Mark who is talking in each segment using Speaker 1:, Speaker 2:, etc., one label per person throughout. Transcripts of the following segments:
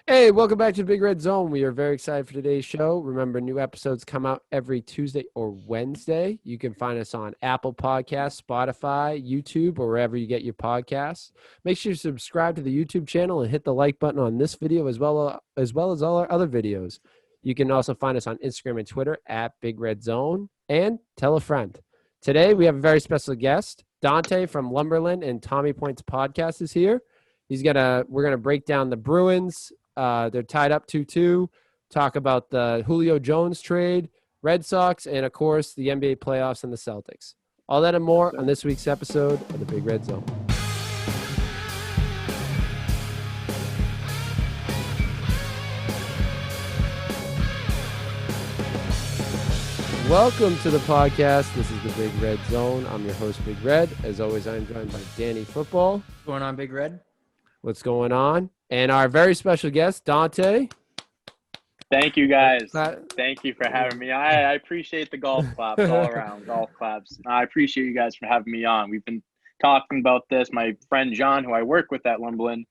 Speaker 1: Hey, welcome back to the Big Red Zone. We are very excited for today's show. Remember, new episodes come out every Tuesday or Wednesday. You can find us on Apple Podcasts, Spotify, YouTube, or wherever you get your podcasts. Make sure you subscribe to the YouTube channel and hit the like button on this video as well as all our other videos. You can also find us on Instagram and Twitter at Big Red Zone, and tell a friend. Today, we have a very special guest. Dante from Lumberlend and Tommy Points Podcast is here. We're gonna break down the Bruins. They're tied up 2-2. Talk about the Julio Jones trade, Red Sox, and of course the NBA playoffs and the Celtics. All that and more on this week's episode of the Big Red Zone. Welcome to the podcast. This is the Big Red Zone. I'm your host, Big Red. As always, I'm joined by Danny Football.
Speaker 2: What's going on, Big Red?
Speaker 1: What's going on? And our very special guest, Dante.
Speaker 3: Thank you, guys. Thank you for having me. I appreciate the golf claps all around, golf claps. I appreciate you guys for having me on. We've been talking about this. My friend John, who I work with at Lumberlend,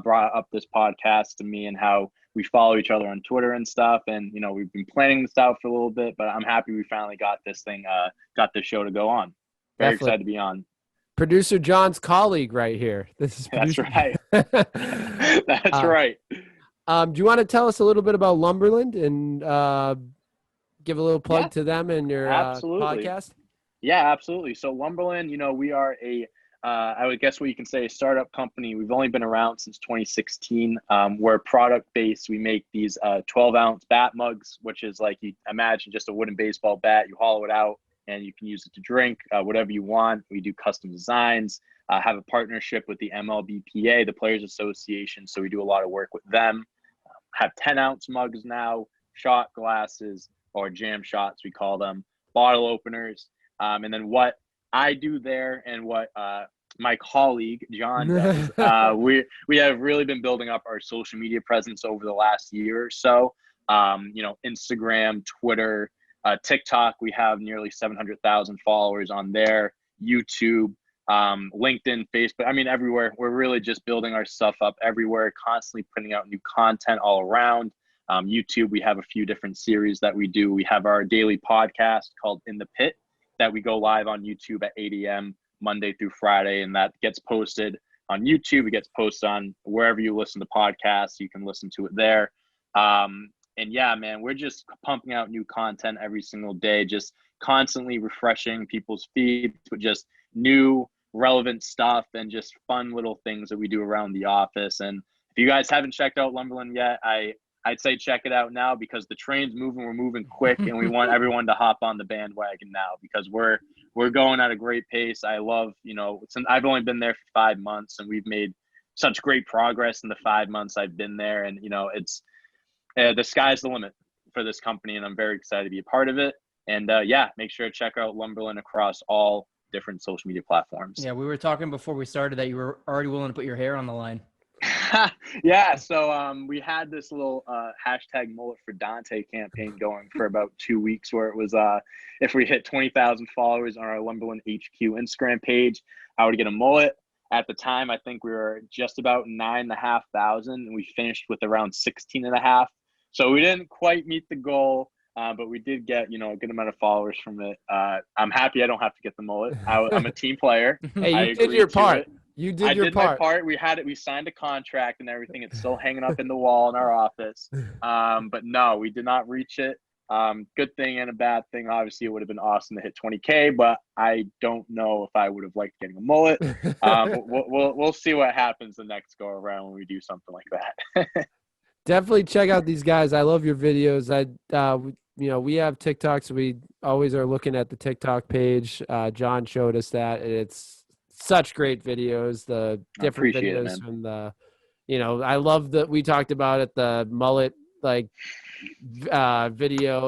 Speaker 3: brought up this podcast to me and how we follow each other on Twitter and stuff. And, we've been planning this out for a little bit, but I'm happy we finally got this show to go on. Very excited to be on.
Speaker 1: Producer John's colleague right here.
Speaker 3: That's right. That's right.
Speaker 1: Do you want to tell us a little bit about Lumberland and give a little plug to them and your podcast?
Speaker 3: Yeah, absolutely. So Lumberland, we are I would guess what you can say, a startup company. We've only been around since 2016. We're product-based. We make these 12-ounce bat mugs, which is like you imagine just a wooden baseball bat. You hollow it out, and you can use it to drink whatever you want. We do custom designs, have a partnership with the MLBPA, the Players Association, so we do a lot of work with them. Have 10-ounce mugs now, shot glasses, or jam shots, we call them, bottle openers. And then what I do there and what my colleague, John, does, we have really been building up our social media presence over the last year or so. Instagram, Twitter, TikTok, we have nearly 700,000 followers on there. YouTube, LinkedIn, Facebook, everywhere. We're really just building our stuff up everywhere, constantly putting out new content all around. YouTube, we have a few different series that we do. We have our daily podcast called In the Pit that we go live on YouTube at 8 a.m. Monday through Friday, and that gets posted on YouTube. It gets posted on wherever you listen to podcasts. You can listen to it there. And yeah, man, we're just pumping out new content every single day, just constantly refreshing people's feeds with just new relevant stuff and just fun little things that we do around the office. And if you guys haven't checked out Lumberland yet, I'd say check it out now because the train's moving, we're moving quick, and we want everyone to hop on the bandwagon now because we're going at a great pace. I love, since I've only been there for 5 months and we've made such great progress in the 5 months I've been there. And, it's the sky's the limit for this company, and I'm very excited to be a part of it. And make sure to check out Lumberland across all different social media platforms.
Speaker 2: Yeah, we were talking before we started that you were already willing to put your hair on the line.
Speaker 3: Yeah, so we had this little hashtag mullet for Dante campaign going for about 2 weeks where it was if we hit 20,000 followers on our Lumberland HQ Instagram page, I would get a mullet. At the time, I think we were just about 9,500, and we finished with around 16,500. So we didn't quite meet the goal, but we did get, a good amount of followers from it. I'm happy I don't have to get the mullet. I'm a team player.
Speaker 1: Hey, you did your part. You did your part.
Speaker 3: My part. We had it. We signed a contract and everything. It's still hanging up in the wall in our office. But no, we did not reach it. Good thing and a bad thing. Obviously, it would have been awesome to hit 20K, but I don't know if I would have liked getting a mullet. We'll see what happens the next go around when we do something like that.
Speaker 1: Definitely check out these guys. I love your videos. We have TikToks. So we always are looking at the TikTok page. John showed us that, and it's such great videos. The different videos from the, I love that we talked about it. The mullet video,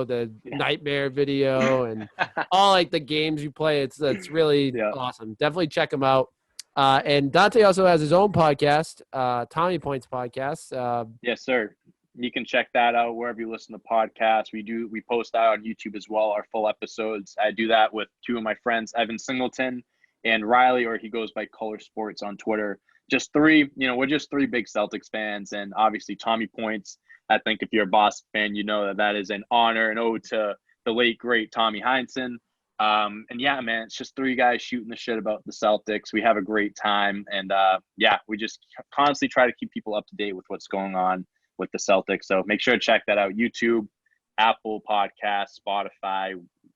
Speaker 1: the nightmare video, and all the games you play. It's really awesome. Definitely check them out. And Dante also has his own podcast, Tommy Points Podcast.
Speaker 3: Yes, sir. You can check that out wherever you listen to podcasts. We post that on YouTube as well, our full episodes. I do that with two of my friends, Evan Singleton and Riley, or he goes by Color Sports on Twitter. just three, we're just three big Celtics fans. And obviously Tommy Points, I think if you're a Boston fan, you know that is an honor and ode to the late, great Tommy Heinsohn. And yeah, man, it's just three guys shooting the shit about the Celtics. We have a great time. And we just constantly try to keep people up to date with what's going on with the Celtics. So make sure to check that out. YouTube, Apple Podcasts, Spotify,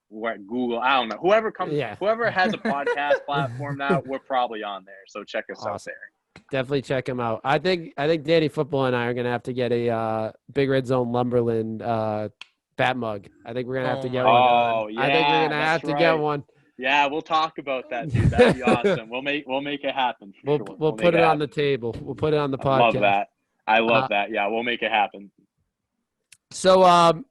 Speaker 3: Google, I don't know. Whoever has a podcast platform now, we're probably on there. So check us out there.
Speaker 1: Definitely check him out. I think Danny Football and I are gonna have to get a Big Red Zone Lumberland bat mug. I think we're gonna have to get one.
Speaker 3: Oh yeah,
Speaker 1: I think we're gonna have to get one.
Speaker 3: Yeah, we'll talk about that, dude. That'd be awesome. We'll make it happen.
Speaker 1: We'll put it on the table. We'll put it on the podcast.
Speaker 3: I love that. Yeah, we'll make it happen.
Speaker 1: So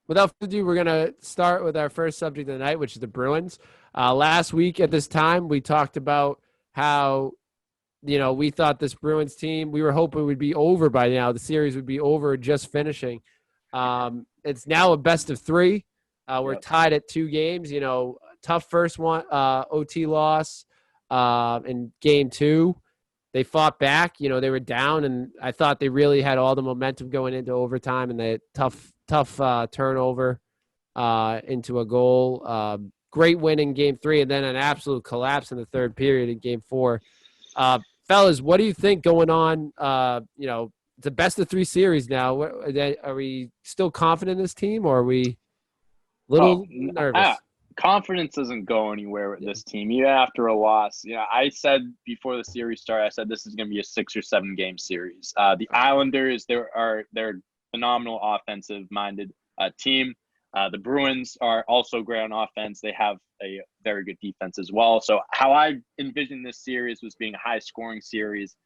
Speaker 1: without further ado, we're gonna start with our first subject of the night, which is the Bruins. Last week at this time, we talked about how we thought this Bruins team, we were hoping would be over by now. The series would be over, just finishing. It's now a best of three. We're tied at 2 games. Tough first one, OT loss in game 2. They fought back. They were down, and I thought they really had all the momentum going into overtime, and they had tough turnover into a goal. Great win in game 3, and then an absolute collapse in the third period in game 4. Fellas, what do you think going on? It's a best of 3 series now. Are we still confident in this team, or are we a little nervous?
Speaker 3: Confidence doesn't go anywhere with this team, even after a loss. I said before the series started, I said this is going to be a 6 or 7 game series. The Islanders, they're phenomenal offensive-minded team. The Bruins are also great on offense. They have a very good defense as well. So how I envisioned this series was being a high-scoring series.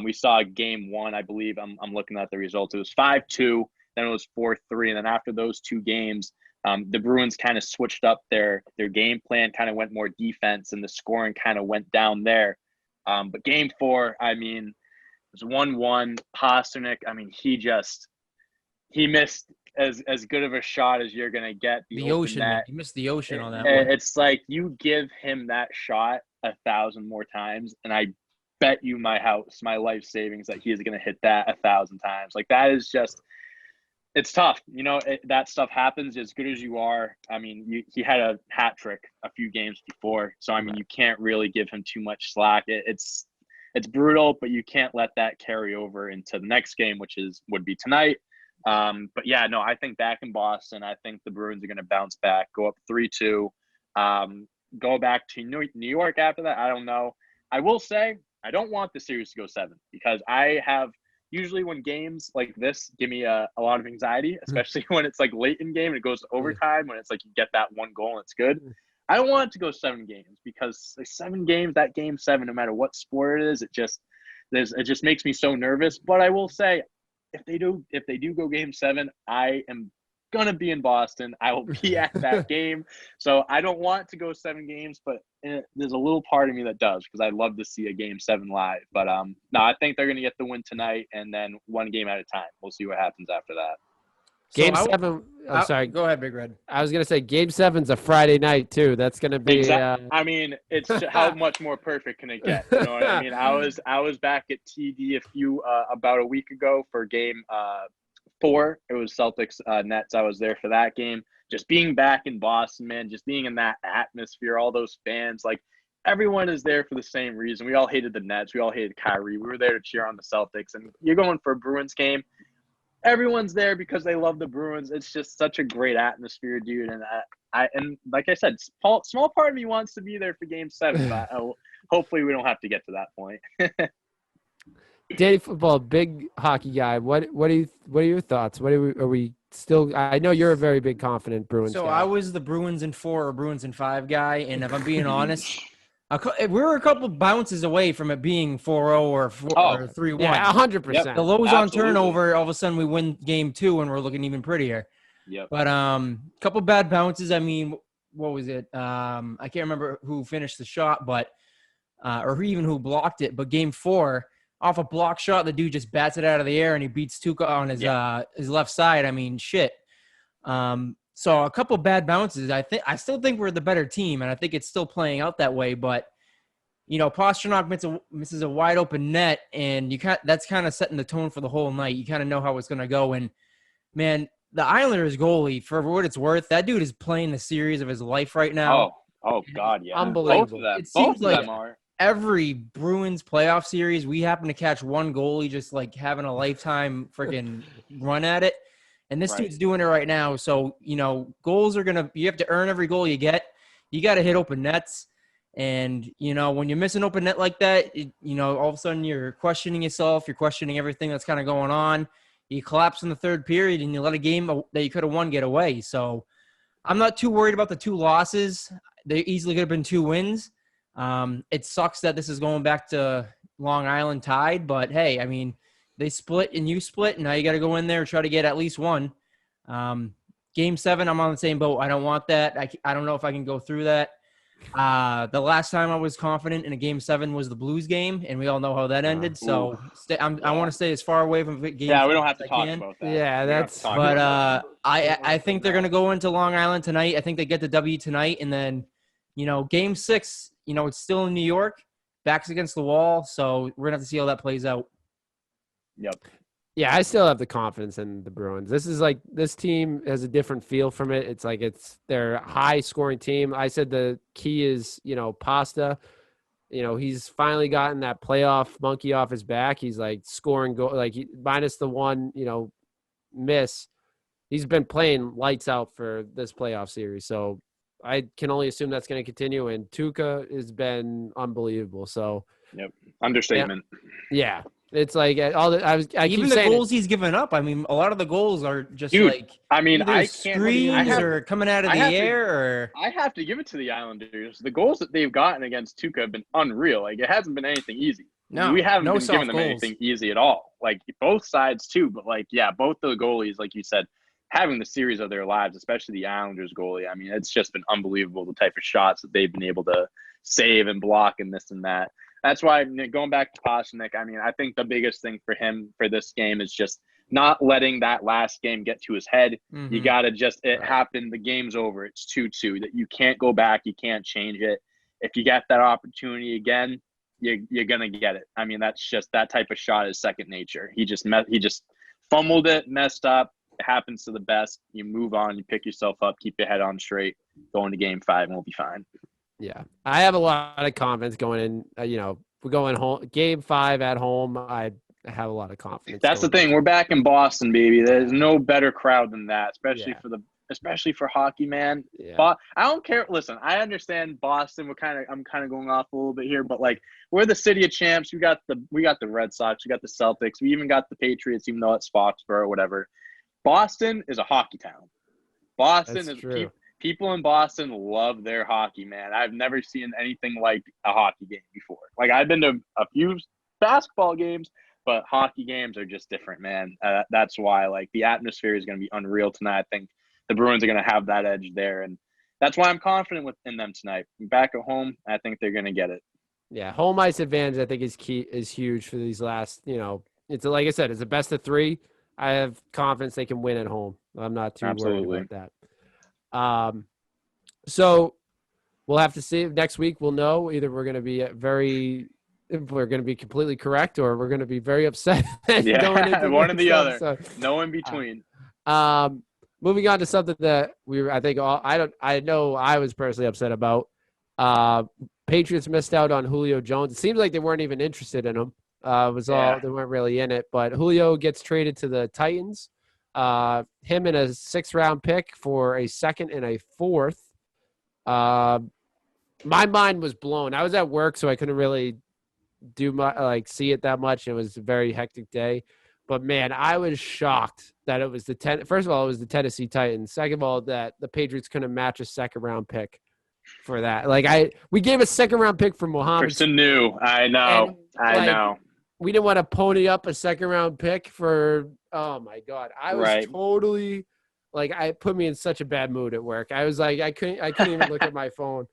Speaker 3: We saw game 1, I believe. I'm looking at the results. It was 5-2, then it was 4-3, and then after those 2 games, the Bruins kind of switched up their game plan, kind of went more defense, and the scoring kind of went down there. But game 4, it was 1-1. Pasternak, he missed as good of a shot as you're going to get.
Speaker 2: The ocean, he missed the ocean on that one.
Speaker 3: It's like you give him that shot 1,000 more times, and I bet you my house, my life savings, that he is going to hit that 1,000 times. Like, that is just – it's tough. That stuff happens as good as you are. He had a hat trick a few games before. So, you can't really give him too much slack. It's brutal, but you can't let that carry over into the next game, which would be tonight. But yeah, no, I think back in Boston, I think the Bruins are going to bounce back, go up 3-2, go back to New York after that. I don't know. I will say I don't want the series to go 7 because I have usually when games like this give me a lot of anxiety, especially when it's like late in game and it goes to overtime, when it's like you get that 1 goal and it's good. I don't want it to go 7 games because 7 games, that game 7, no matter what sport it is, it just makes me so nervous. But I will say, if they do go game 7, I am gonna be in Boston. I will be at that game. So I don't want to go 7 games, but there's a little part of me that does because I'd love to see a game 7 live. But no, I think they're gonna get the win tonight, and then 1 game at a time. We'll see what happens after that.
Speaker 1: Game 7. I'm sorry.
Speaker 2: Go ahead, Big Red.
Speaker 1: I was gonna say game 7's a Friday night too. That's gonna be.
Speaker 3: It's how much more perfect can it get? You know what I mean? I was back at TD about a week ago for game 4. It was Celtics Nets. I was there for that game. Just being back in Boston, man. Just being in that atmosphere. All those fans, like everyone is there for the same reason. We all hated the Nets. We all hated Kyrie. We were there to cheer on the Celtics. And you're going for a Bruins game. Everyone's there because they love the Bruins. It's just such a great atmosphere, dude. And and like I said, small part of me wants to be there for game 7, but hopefully we don't have to get to that point.
Speaker 1: Danny Football, big hockey guy. What are your thoughts? Are we still? I know you're a very big confident Bruins guy.
Speaker 2: I was the Bruins in 4 or Bruins in 5 guy, and if I'm being honest, we were a couple bounces away from it being 4-0 or 3-1.
Speaker 1: Yeah, 100%.
Speaker 2: The lows on turnover, all of a sudden we win game 2 and we're looking even prettier.
Speaker 3: Yep.
Speaker 2: But couple bad bounces. What was it? I can't remember who finished the shot, but or even who blocked it. But game 4, off a block shot, the dude just bats it out of the air and he beats Tuca on his left side. Shit. So a couple bad bounces. I still think we're the better team, and I think it's still playing out that way. But Pastrnak misses a wide open net, and that's kind of setting the tone for the whole night. You kind of know how it's going to go. And man, the Islanders goalie, for what it's worth, that dude is playing the series of his life right now.
Speaker 3: Oh God, yeah,
Speaker 1: Unbelievable.
Speaker 3: Both of them.
Speaker 2: It seems
Speaker 3: Both of
Speaker 2: like
Speaker 3: them are.
Speaker 2: every Bruins playoff series, we happen to catch one goalie just like having a lifetime freaking run at it. And this dude's doing it right now. So, goals you have to earn every goal you get. You got to hit open nets. And, when you miss an open net like that, all of a sudden you're questioning yourself. You're questioning everything that's kind of going on. You collapse in the third period and you let a game that you could have won get away. So I'm not too worried about the 2 losses. They easily could have been 2 wins. It sucks that this is going back to Long Island tied, but hey, I mean, they split and you split, and now you got to go in there and try to get at least one. Game 7, I'm on the same boat. I don't want that. I don't know if I can go through that. The last time I was confident in a Game 7 was the Blues game, and we all know how that ended. So I want to stay as far away from Game 7
Speaker 3: Yeah, we don't have to
Speaker 2: as
Speaker 3: talk
Speaker 2: I can.
Speaker 3: about that.
Speaker 1: Yeah, that's.
Speaker 2: But I think they're going to go into Long Island tonight. I think they get the W tonight, and then Game 6, it's still in New York, backs against the wall. So we're going to have to see how that plays out.
Speaker 3: Yep.
Speaker 1: Yeah, I still have the confidence in the Bruins. This team has a different feel from it. It's like they're a high scoring team. I said the key is, Pasta. He's finally gotten that playoff monkey off his back. He's like scoring minus the one, miss. He's been playing lights out for this playoff series. So I can only assume that's going to continue. And Tuca has been unbelievable. So,
Speaker 3: yep, understatement.
Speaker 1: Yeah. It's like even
Speaker 2: the goals he's given up. I mean, a lot of the goals are just screens or coming out of the air.
Speaker 3: I have to give it to the Islanders. The goals that they've gotten against Tuca have been unreal. Like, it hasn't been anything easy.
Speaker 2: No,
Speaker 3: we haven't been giving them
Speaker 2: goals.
Speaker 3: anything easy at all. Like, both sides too. But both the goalies, like you said, having the series of their lives, especially the Islanders goalie. I mean, it's just been unbelievable the type of shots that they've been able to save and block and this and that. That's why, going back to Pastrnak, I mean, I think the biggest thing for him for this game is just not letting that last game get to his head. Mm-hmm. You got to it happened. The game's over. It's 2-2. That you can't go back. You can't change it. If you get that opportunity again, you're going to get it. I mean, that's just that type of shot is second nature. He just fumbled it, messed up. It happens to the best. You move on. You pick yourself up. Keep your head on straight. Go into Game 5 and we'll be fine.
Speaker 1: Yeah, I have a lot of confidence going in. We're going home. Game 5 at home. I have a lot of confidence.
Speaker 3: That's the thing. We're back in Boston, baby. There's no better crowd than that, especially for hockey, man. Yeah. I don't care. Listen, I understand Boston. I'm kind of going off a little bit here, but we're the city of champs. We got the Red Sox. We got the Celtics. We even got the Patriots, even though it's Foxborough or whatever. Boston is a hockey town. Boston is true. People in Boston love their hockey, man. I've never seen anything like a hockey game before. I've been to a few basketball games, but hockey games are just different, man. That's why, the atmosphere is going to be unreal tonight. I think the Bruins are going to have that edge there, and that's why I'm confident in them tonight. Back at home, I think they're going to get it.
Speaker 1: Yeah, home ice advantage, I think, is huge for these last, it's like I said, it's a best of 3. I have confidence they can win at home. I'm not too worried about that. So we'll have to see next week. We'll know either we're going to be completely correct or we're going to be very upset.
Speaker 3: Yeah, one or the other. So, no in between.
Speaker 1: Moving on to something that I know I was personally upset about. Patriots missed out on Julio Jones. It seems like they weren't even interested in him. They weren't really in it, but Julio gets traded to the Titans. Him and a 6th-round pick for a 2nd and a 4th. My mind was blown. I was at work, so I couldn't really see it that much. It was a very hectic day, but man, I was shocked that it was first of all, it was the Tennessee Titans. Second of all, that the Patriots couldn't match a 2nd-round pick for that. We gave a 2nd-round pick for Mohamed.
Speaker 3: For Sanu. I know. I know.
Speaker 1: We didn't want to pony up a 2nd-round pick for. Oh my God! I was totally it put me in such a bad mood at work. I was I couldn't even look at my phone.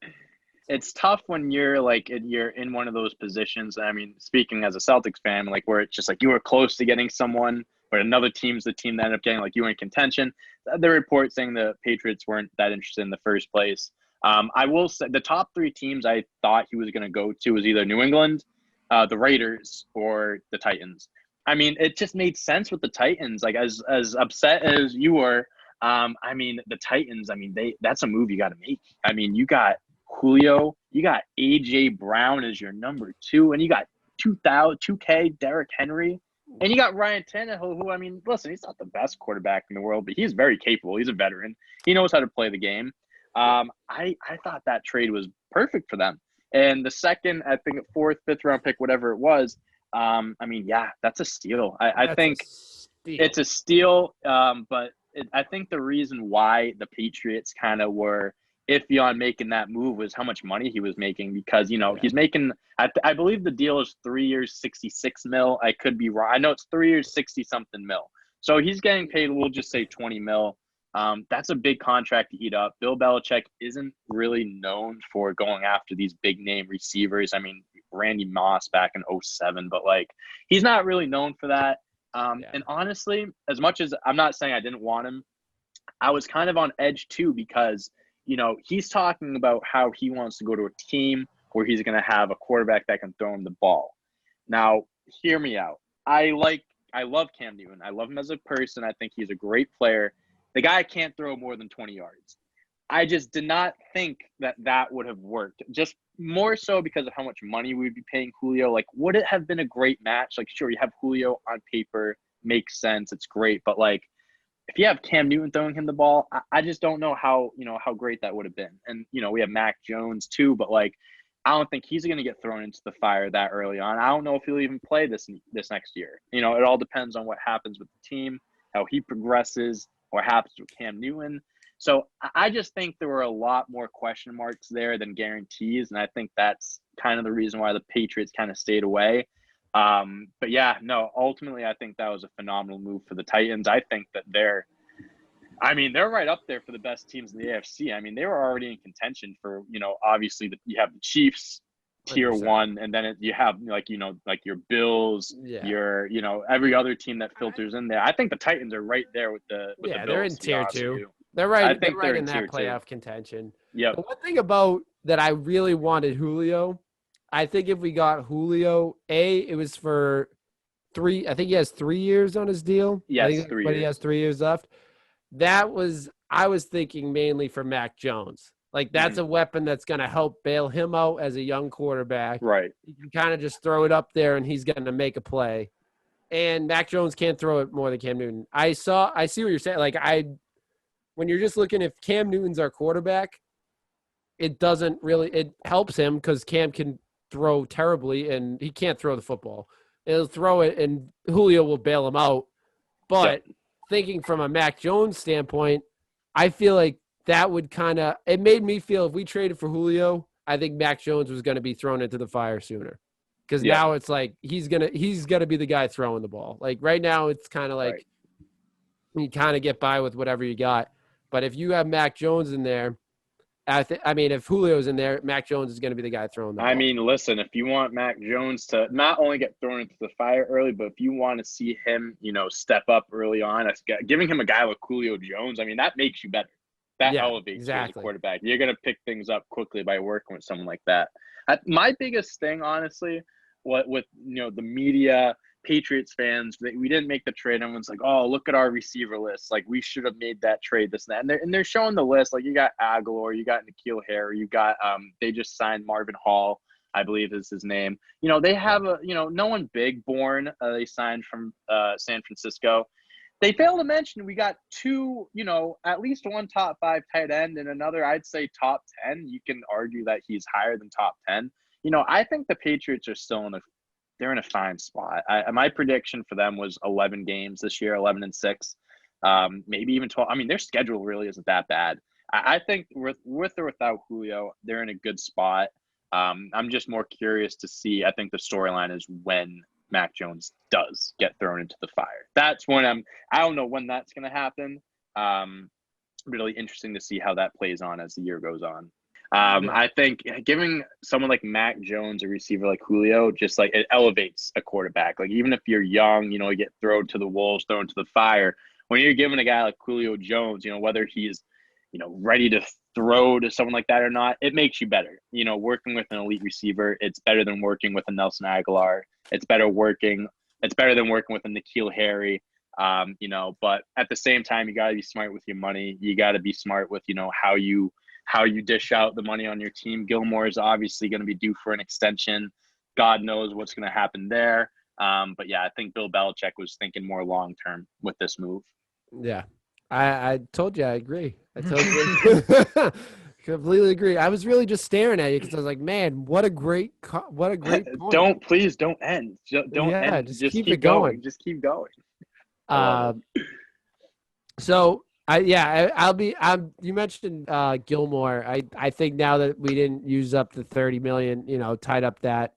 Speaker 3: It's tough when you're you're in one of those positions. I mean, speaking as a Celtics fan, where it's just you were close to getting someone, but another team's the team that ended up getting you were in contention. The report saying the Patriots weren't that interested in the first place. I will say the top 3 teams I thought he was going to go to was either New England, the Raiders, or the Titans. I mean, it just made sense with the Titans. Like as upset as you were, I mean, the Titans. I mean, that's a move you got to make. I mean, you got Julio, you got AJ Brown as your number 2, and you got 2K Derrick Henry, and you got Ryan Tannehill, who, I mean, listen, he's not the best quarterback in the world, but he's very capable. He's a veteran. He knows how to play the game. I thought that trade was perfect for them. And the second, I think, 4th, 5th round pick, whatever it was, I mean, yeah, that's a steal. I think it's a steal, but I think the reason why the Patriots kind of were iffy on making that move was how much money he was making, because, he's making, I believe the deal is 3 years, 66 mil. I could be wrong. I know it's 3 years, 60 something mil. So he's getting paid, we'll just say 20 mil. That's a big contract to eat up. Bill Belichick isn't really known for going after these big name receivers. I mean, Randy Moss back in 2007, but like, he's not really known for that. And honestly, as much as I'm not saying I didn't want him, I was kind of on edge too, because, he's talking about how he wants to go to a team where he's going to have a quarterback that can throw him the ball. Now, hear me out. I love Cam Newton. I love him as a person. I think he's a great player. The guy can't throw more than 20 yards. I just did not think that would have worked. Just more so because of how much money we'd be paying Julio. Like, would it have been a great match? Like, sure, you have Julio on paper, makes sense, it's great. But like, if you have Cam Newton throwing him the ball, I just don't know how great that would have been. And we have Mac Jones too, but like, I don't think he's going to get thrown into the fire that early on. I don't know if he'll even play this next year. It all depends on what happens with the team, how he progresses, what happens with Cam Newton. So I just think there were a lot more question marks there than guarantees, and I think that's kind of the reason why the Patriots kind of stayed away. But yeah, no, ultimately I think that was a phenomenal move for the Titans. I think that they're right up there for the best teams in the AFC. I mean, they were already in contention for, obviously you have the Chiefs tier 100%. 1, and then you have like your Bills, your every other team that filters in there. I think the Titans are right there with the Bills.
Speaker 1: They're in tier 2. They're right. They're right in that playoff contention. Yeah. The one thing about that I really wanted Julio, I think if we got Julio, it was for 3. I think he has 3 years on his deal.
Speaker 3: Yes, 3 years.
Speaker 1: But he has 3 years left. I was thinking mainly for Mac Jones. Like, that's a weapon that's going to help bail him out as a young quarterback.
Speaker 3: Right.
Speaker 1: You can kind of just throw it up there, and he's going to make a play. And Mac Jones can't throw it more than Cam Newton. I see what you're saying. Like, when you're just looking, if Cam Newton's our quarterback, it helps him because Cam can throw terribly, and he can't throw the football. He'll throw it, and Julio will bail him out. But thinking from a Mac Jones standpoint, I feel like that would it made me feel if we traded for Julio, I think Mac Jones was going to be thrown into the fire sooner. Because now it's like he's gonna be the guy throwing the ball. Like right now, it's kind of like you kind of get by with whatever you got. But if you have Mac Jones in there, if Julio's in there, Mac Jones is going to be the guy throwing the ball.
Speaker 3: I mean, listen, if you want Mac Jones to not only get thrown into the fire early, but if you want to see him, step up early on, giving him a guy like Julio Jones, I mean, that makes you better. That elevates you as a quarterback. You're going to pick things up quickly by working with someone like that. My biggest thing, honestly, with the media, Patriots fans, we didn't make the trade. Everyone's like, oh, look at our receiver list. Like, we should have made that trade, this and that. And they're showing the list. Like, you got Aguilar, you got N'Keal Harry, you got they just signed Marvin Hall, I believe is his name. They have no one big born. They signed from San Francisco. They fail to mention we got 2, at least one top 5 tight end and another, I'd say top 10. You can argue that he's higher than top 10. I think the Patriots are still they're in a fine spot. My prediction for them was 11 games this year, 11-6, maybe even 12. I mean, their schedule really isn't that bad. I think with or without Julio, they're in a good spot. I'm just more curious to see. I think the storyline is when Mac Jones does get thrown into the fire. That's when I don't know when that's going to happen. Really interesting to see how that plays on as the year goes on. I think giving someone like Mac Jones a receiver like Julio, just like it elevates a quarterback. Like even if you're young, you get thrown to the wolves, thrown to the fire. When you're giving a guy like Julio Jones, whether he's ready to throw to someone like that or not, it makes you better. Working with an elite receiver, it's better than working with a Nelson Aguilar. It's better than working with a N'Keal Harry. But at the same time, you got to be smart with your money. You got to be smart with, how you dish out the money on your team. Gilmore is obviously going to be due for an extension. God knows what's going to happen there. But yeah, I think Bill Belichick was thinking more long-term with this move.
Speaker 1: Yeah. I told you I agree. I told you. Completely agree. I was really just staring at you because I was like, man, what a great point.
Speaker 3: Don't end. Don't end. Just keep it going. Just keep going.
Speaker 1: So you mentioned Gilmore. I think now that we didn't use up the $30 million, tied up that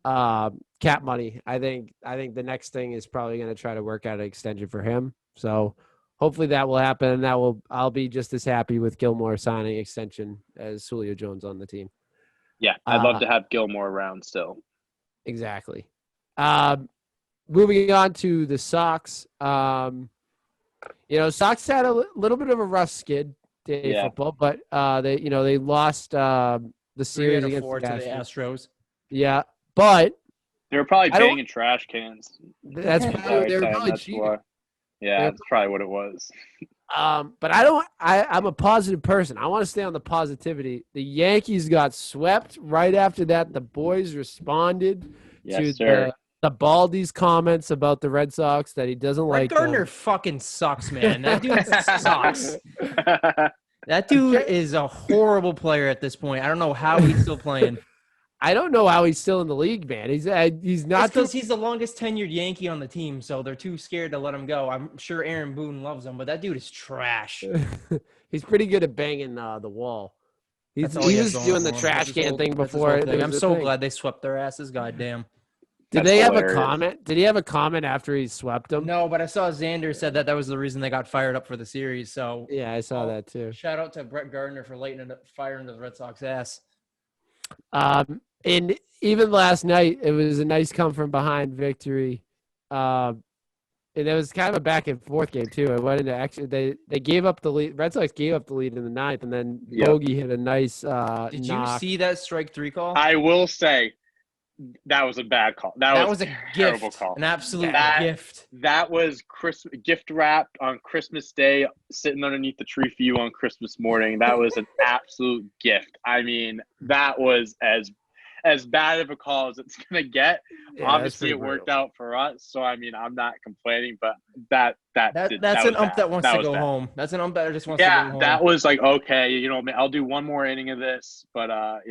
Speaker 1: cap money, I think the next thing is probably going to try to work out an extension for him. So hopefully that will happen, and I'll be just as happy with Gilmore signing extension as Julio Jones on the team.
Speaker 3: Yeah, I'd love to have Gilmore around still.
Speaker 1: Exactly. Moving on to the Sox. Sox had a little bit of a rough skid day of football, but they lost the series against
Speaker 2: the Astros.
Speaker 1: Yeah, but
Speaker 3: they were probably banging trash cans.
Speaker 1: That's probably they were probably cheating.
Speaker 3: Yeah, that's probably what it was.
Speaker 1: But I'm a positive person. I want to stay on the positivity. The Yankees got swept right after that. The boys responded to the Baldy's comments about the Red Sox that he doesn't like.
Speaker 2: Gardner fucking sucks, man. That dude sucks. That dude is a horrible player at this point. I don't know how he's still playing.
Speaker 1: I don't know how he's still in the league, man. He's not
Speaker 2: because he's the longest tenured Yankee on the team, so they're too scared to let him go. I'm sure Aaron Boone loves him, but that dude is trash.
Speaker 1: He's pretty good at banging the wall. He was doing the trash can thing before.
Speaker 2: I'm so glad they swept their asses. Goddamn.
Speaker 1: Did they have a comment? Did he have a comment after he swept them?
Speaker 2: No, but I saw Xander said that was the reason they got fired up for the series. So
Speaker 1: yeah, I saw that too.
Speaker 2: Shout out to Brett Gardner for lighting a fire into the Red Sox ass.
Speaker 1: And even last night, it was a nice come from behind victory. And it was kind of a back and forth game too. It went into they gave up the lead. Red Sox gave up the lead in the ninth, and then Bogey hit a nice
Speaker 2: Did you see that strike 3 call?
Speaker 3: I will say that was a bad call. That was a terrible
Speaker 2: gift.
Speaker 3: Call.
Speaker 2: An absolute gift.
Speaker 3: That was gift wrapped on Christmas Day, sitting underneath the tree for you on Christmas morning. That was an absolute gift. I mean, that was as bad of a call as it's going to get. Yeah, obviously, it worked out for us. So, I mean, I'm not complaining, but that's
Speaker 2: an ump that wants to go home. That's an ump that just wants to go home.
Speaker 3: Yeah, that was like, okay, I'll do one more inning of this. But, I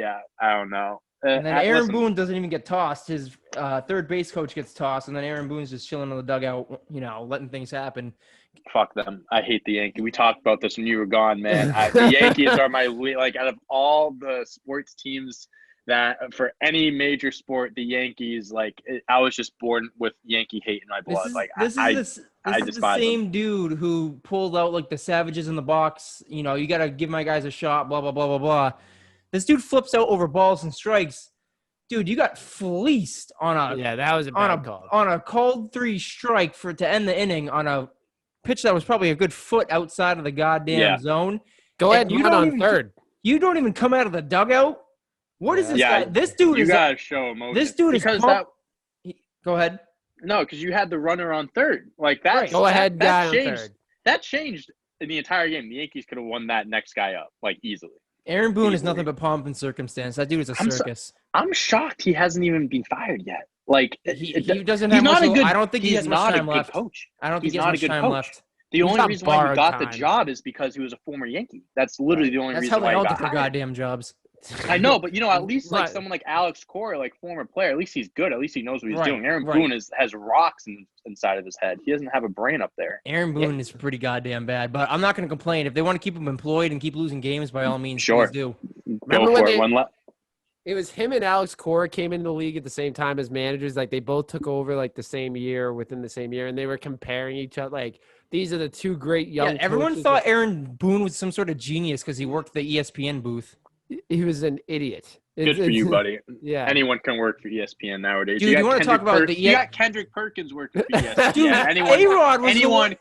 Speaker 3: don't know.
Speaker 2: And then Aaron Boone doesn't even get tossed. His third base coach gets tossed, and then Aaron Boone's just chilling in the dugout, letting things happen.
Speaker 3: Fuck them. I hate the Yankees. We talked about this when you were gone, man. The Yankees are my out of all the sports teams that for any major sport, the Yankees, I was just born with Yankee hate in my blood.
Speaker 2: This is the same dude who pulled out the Savages in the box. You got to give my guys a shot. Blah blah blah blah blah. This dude flips out over balls and strikes. Dude, you got fleeced
Speaker 1: that was a bad call.
Speaker 2: On a called 3 strike to end the inning on a pitch that was probably a good foot outside of the goddamn zone.
Speaker 1: Go ahead and run on third.
Speaker 2: You don't even come out of the dugout. What is this guy? This dude
Speaker 3: you gotta show emotion.
Speaker 2: This dude
Speaker 3: because
Speaker 2: Go ahead.
Speaker 3: No, because you had the runner on third. That. Right.
Speaker 1: Go ahead, guy on third.
Speaker 3: That changed in the entire game. The Yankees could have won that next guy up easily.
Speaker 2: Aaron Boone is nothing but pomp and circumstance. That dude is a circus.
Speaker 3: I'm shocked he hasn't even been fired yet.
Speaker 2: He doesn't have much. I don't think he has much time left.
Speaker 3: Coach.
Speaker 2: I don't think he has much time left.
Speaker 3: The only reason why he got the job is because he was a former Yankee. That's literally the only reason why he got hired.
Speaker 2: That's how they all get their goddamn jobs.
Speaker 3: I know, but at least someone like Alex Cora, former player, at least he's good. At least he knows what he's doing. Aaron Boone has rocks inside of his head. He doesn't have a brain up there.
Speaker 2: Aaron Boone is pretty goddamn bad, but I'm not going to complain. If they want to keep him employed and keep losing games, by all means, please do.
Speaker 3: Go for it.
Speaker 1: It was him and Alex Cora came into the league at the same time as managers. They both took over the same year, within the same year, and they were comparing each other. These are the two great young.
Speaker 2: Yeah, everyone thought Aaron Boone was some sort of genius because he worked the ESPN booth.
Speaker 1: He was an idiot.
Speaker 3: Good for you, buddy.
Speaker 1: Yeah.
Speaker 3: Anyone can work for ESPN nowadays.
Speaker 2: Dude, you want to talk about
Speaker 3: you got Kendrick Perkins working for ESPN.
Speaker 2: Dude,
Speaker 3: anyone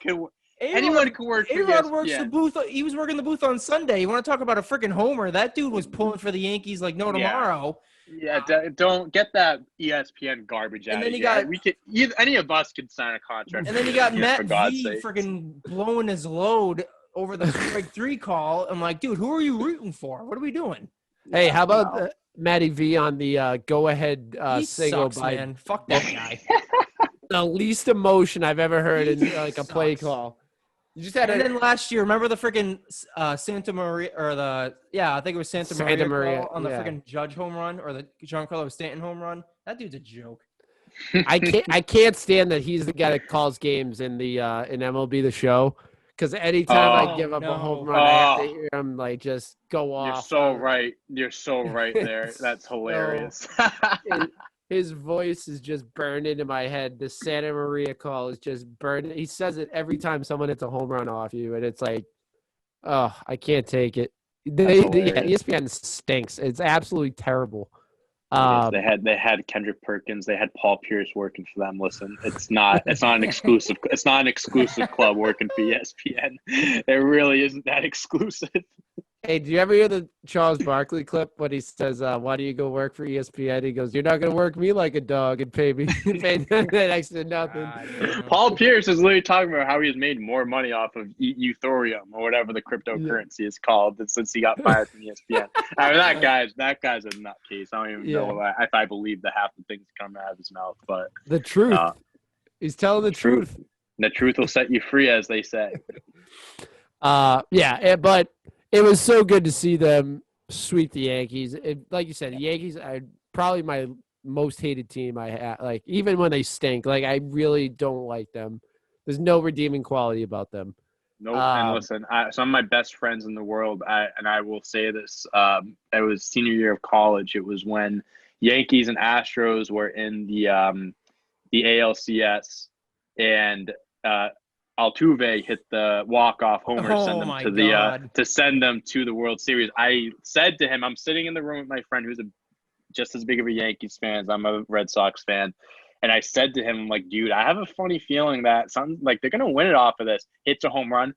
Speaker 3: Anyone could work for
Speaker 2: A-Rod works the
Speaker 3: ESPN.
Speaker 2: booth. He was working the booth on Sunday. You want to talk about a freaking homer? That dude was pulling for the Yankees like no tomorrow.
Speaker 3: Yeah, don't get that ESPN garbage
Speaker 2: And
Speaker 3: out
Speaker 2: then
Speaker 3: of
Speaker 2: he
Speaker 3: here.
Speaker 2: got-
Speaker 3: We could any of us could sign a contract.
Speaker 2: And then
Speaker 3: for
Speaker 2: you got
Speaker 3: ESPN,
Speaker 2: Matt
Speaker 3: for God's
Speaker 2: V
Speaker 3: sake.
Speaker 2: freaking blowing his load over the strike 3 call. I'm like, dude, who are you rooting for? What are we doing?
Speaker 1: Hey, how about Matty V on the go-ahead
Speaker 2: He
Speaker 1: single
Speaker 2: sucks,
Speaker 1: by
Speaker 2: man. Fuck that guy.
Speaker 1: the least emotion I've ever heard in
Speaker 2: He
Speaker 1: like a play
Speaker 2: sucks.
Speaker 1: call. You just had
Speaker 2: And then last year, remember the freaking Santa Maria I think it was Santa Maria call on the freaking Judge home run or the Giancarlo Stanton home run. That dude's a joke.
Speaker 1: I can't stand that he's the guy that calls games in the in MLB The Show, because anytime I give up a home run, I have to hear him like just go off.
Speaker 3: You're so right. You're so right there. That's hilarious.
Speaker 1: His voice is just burned into my head. The Santa Maria call is just burned. He says it every time someone hits a home run off you, and it's like, oh, I can't take it. ESPN stinks. It's absolutely terrible.
Speaker 3: Yes, they had Kendrick Perkins, they had Paul Pierce working for them. Listen, it's not an exclusive club working for ESPN. There really isn't that exclusive.
Speaker 1: Hey, do you ever hear the Charles Barkley clip when he says, why do you go work for ESPN? He goes, you're not going to work me like a dog and pay me next to nothing.
Speaker 3: Paul Pierce is literally talking about how he has made more money off of Ethereum or whatever the cryptocurrency is called since he got fired from ESPN. I mean, that guy's a nutcase. I don't even know if I believe the half the things come out of his mouth. But
Speaker 1: the truth. He's telling the truth.
Speaker 3: The truth will set you free, as they say.
Speaker 1: But it was so good to see them sweep the Yankees. Like you said, the Yankees are probably my most hated team I have. Like, even when they stink, like, I really don't like them. There's no redeeming quality about them.
Speaker 3: Nope. And listen, some of my best friends in the world, I will say this, it was senior year of college. It was when Yankees and Astros were in the ALCS, and Altuve hit the walk-off homer, to send them to the World Series. I said to him, I'm sitting in the room with my friend who's just as big of a Yankees fan as I'm a Red Sox fan. And I said to him, I'm like, dude, I have a funny feeling that they're going to win it off of this. Hits a home run.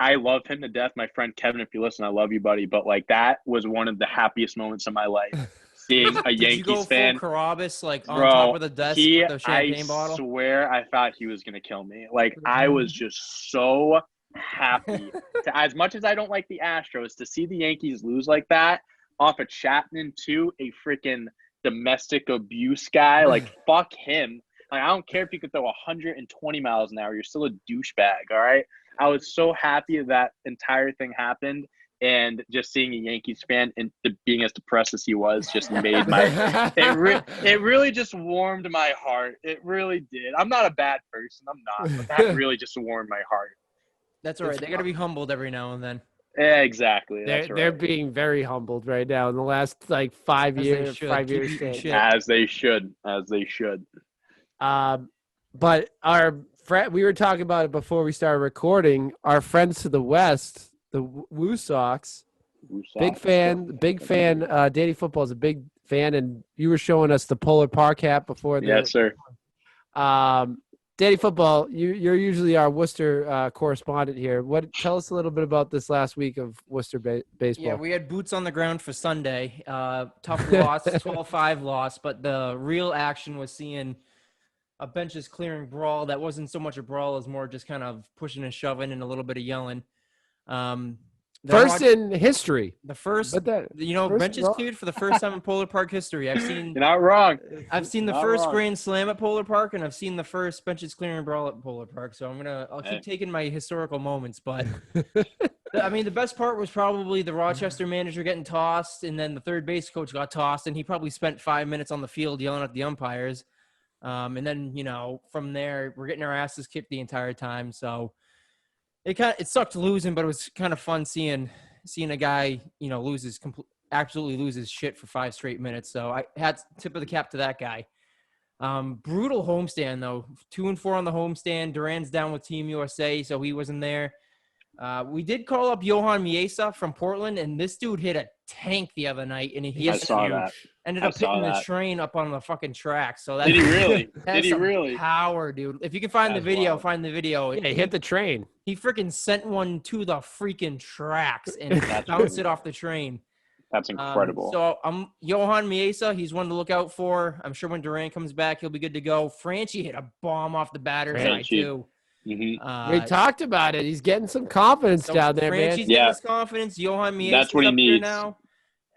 Speaker 3: I love him to death. My friend Kevin, if you listen, I love you, buddy. But like, that was one of the happiest moments of my life. Seeing a Yankees
Speaker 2: Did you go
Speaker 3: fan,
Speaker 2: full Carabas, like on top of the desk with the champagne bottle?
Speaker 3: I swear, I thought he was gonna kill me. Like, I was just so happy. As much as I don't like the Astros, to see the Yankees lose like that off of Chapman to a freaking domestic abuse guy, like, fuck him. Like, I don't care if you could throw 120 miles an hour, you're still a douchebag. All right. I was so happy that entire thing happened. And just seeing a Yankees fan and being as depressed as he was just made my it really just warmed my heart. It really did. I'm not a bad person. I'm not. But that really just warmed my heart.
Speaker 2: That's all right. They got to be humbled every now and then.
Speaker 3: Yeah, exactly.
Speaker 1: They're being very humbled right now in the last like 5 years. 5 years.
Speaker 3: As they should.
Speaker 1: But our friend, we were talking about it before we started recording. Our friends to the west, the Woo Sox, big fan. Danny Football is a big fan, and you were showing us the Polar Park hat before.
Speaker 3: Yes, sir.
Speaker 1: Danny Football, you're usually our Worcester correspondent here. Tell us a little bit about this last week of Worcester baseball.
Speaker 2: Yeah, we had boots on the ground for Sunday. Tough loss, 12-5 loss, but the real action was seeing a benches clearing brawl that wasn't so much a brawl as more just kind of pushing and shoving and a little bit of yelling.
Speaker 1: First in history.
Speaker 2: The first, benches cleared for the first time in Polar Park history.
Speaker 3: You're not wrong.
Speaker 2: I've seen the first Grand Slam at Polar Park, and I've seen the first benches clearing brawl at Polar Park. So I'll keep taking my historical moments. But I mean, the best part was probably the Rochester manager getting tossed, and then the third base coach got tossed, and he probably spent 5 minutes on the field yelling at the umpires. And then, from there, we're getting our asses kicked the entire time. So it sucked losing, but it was kind of fun seeing a guy, absolutely lose his shit for 5 straight minutes. So I had tip of the cap to that guy. Brutal homestand though, 2-4 on the homestand. Duran's down with Team USA, so he wasn't there. We did call up Johan Miesa from Portland, and this dude hit a tank the other night, and he
Speaker 3: I
Speaker 2: has
Speaker 3: saw that.
Speaker 2: ended
Speaker 3: I
Speaker 2: up
Speaker 3: saw
Speaker 2: hitting the
Speaker 3: that.
Speaker 2: train up on the fucking track. So
Speaker 3: Did he really?
Speaker 2: That's
Speaker 3: Did he
Speaker 2: some
Speaker 3: really?
Speaker 2: power, dude. If you can find the
Speaker 3: That's
Speaker 2: video,
Speaker 3: wild.
Speaker 2: find the video.
Speaker 1: Yeah, he hit the train.
Speaker 2: He freaking sent one to the freaking tracks and
Speaker 3: That's
Speaker 2: bounced
Speaker 3: crazy.
Speaker 2: it off the train.
Speaker 3: That's incredible.
Speaker 2: So Johan Miesa, he's one to look out for. I'm sure when Durant comes back, he'll be good to go. Franchi hit a bomb off the batter's eye
Speaker 3: Franchi.
Speaker 2: too.
Speaker 1: We talked about it. He's getting some confidence down there,
Speaker 2: Franchi's
Speaker 1: man.
Speaker 2: getting his confidence. Johan Miesa's
Speaker 3: That's what he
Speaker 2: up here
Speaker 3: needs.
Speaker 2: now.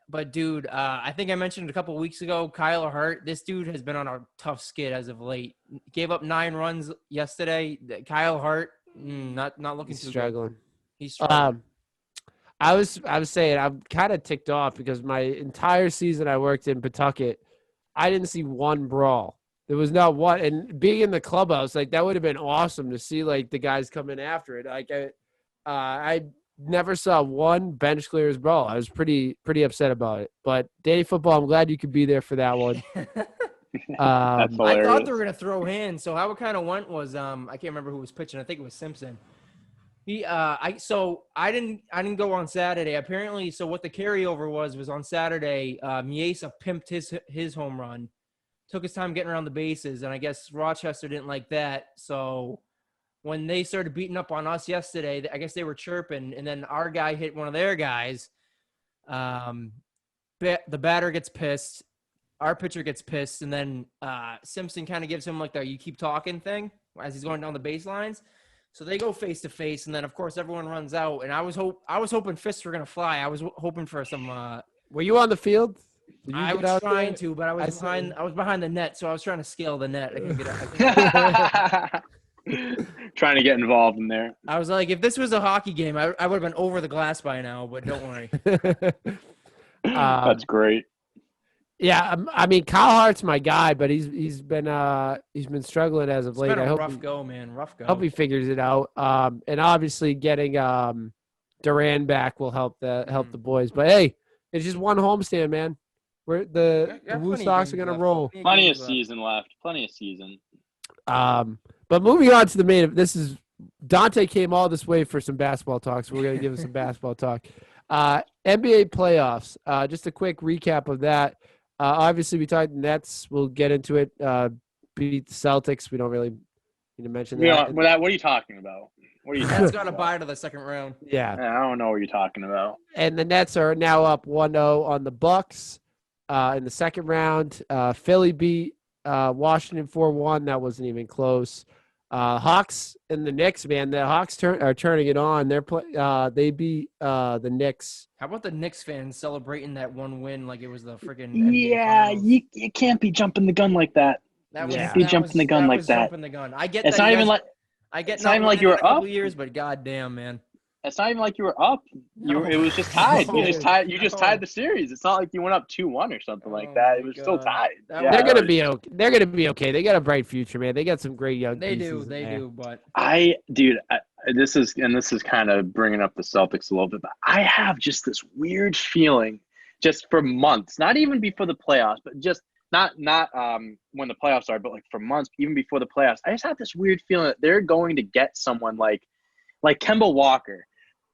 Speaker 2: But, dude, I think I mentioned a couple of weeks ago, Kyle Hart. This dude has been on a tough skid as of late. Gave up 9 runs yesterday. Kyle Hart, not looking
Speaker 1: He's
Speaker 2: too
Speaker 1: struggling.
Speaker 2: good. He's struggling.
Speaker 1: I was saying I'm kind of ticked off because my entire season I worked in Pawtucket, I didn't see one brawl. There was not one. And being in the clubhouse, like that would have been awesome to see like the guys coming after it. Like I never saw one bench clearers brawl. I was pretty upset about it. But Danny Football, I'm glad you could be there for that one.
Speaker 3: That's hilarious.
Speaker 2: I thought they were gonna throw hands. So how it kind of went was I can't remember who was pitching. I think it was Simpson. I didn't go on Saturday. Apparently, so what the carryover was on Saturday, Miesa pimped his home run, took his time getting around the bases, and I guess Rochester didn't like that. So when they started beating up on us yesterday, I guess they were chirping, and then our guy hit one of their guys. The batter gets pissed, our pitcher gets pissed, and then Simpson kind of gives him like the "you keep talking" thing as he's going down the baselines. So they go face to face, and then of course everyone runs out. And I was hoping fists were gonna fly. I was hoping for some.
Speaker 1: Were you on the field?
Speaker 2: I was trying to, but I was behind the net, so I was trying to scale the net. I couldn't get out.
Speaker 3: Trying to get involved in there.
Speaker 2: I was like, if this was a hockey game, I would have been over the glass by now. But don't worry.
Speaker 3: That's great.
Speaker 1: Yeah, I mean Kyle Hart's my guy, but he's been struggling as of late.
Speaker 2: It's been
Speaker 1: I
Speaker 2: a
Speaker 1: hope
Speaker 2: rough go, man. Rough go.
Speaker 1: hope he figures it out. And obviously getting Duran back will help the boys. But hey, it's just one homestand, man. The Woo Sox are gonna roll.
Speaker 3: Plenty of season left. Plenty of season.
Speaker 1: But moving on to the main. This is Dante came all this way for some basketball talk, so we're gonna give him some basketball talk. NBA playoffs. Just a quick recap of that. Obviously, we talked Nets. We'll get into it. Beat the Celtics. We don't really need to mention that.
Speaker 3: What are you talking about? What are you
Speaker 2: Nets got a bye to the second round.
Speaker 1: Yeah.
Speaker 3: I don't know what you're talking about.
Speaker 1: And the Nets are now up 1-0 on the Bucks in the second round. Philly beat Washington 4-1. That wasn't even close. Hawks and the Knicks, man. The Hawks are turning it on. They beat the Knicks.
Speaker 2: How about the Knicks fans celebrating that one win like it was the freaking
Speaker 3: Yeah, you can't be jumping the gun like that. Jumping the gun like that.
Speaker 2: Jumping the gun. I get
Speaker 3: it's
Speaker 2: that.
Speaker 3: Not even like
Speaker 2: I get
Speaker 3: it's not even like you were up.
Speaker 2: Years, but goddamn, man.
Speaker 3: It's not even like you were up. It was just tied. You just tied the series. It's not like you went up 2-1 or something like that. It was still tied.
Speaker 1: They're gonna be okay. They're gonna be okay. They got a bright future, man. They got some great young pieces.
Speaker 2: They do. But
Speaker 3: this is kind of bringing up the Celtics a little bit. But I have just this weird feeling, just for months, not even before the playoffs, but just not when the playoffs are, but like for months, even before the playoffs. I just have this weird feeling that they're going to get someone like Kemba Walker.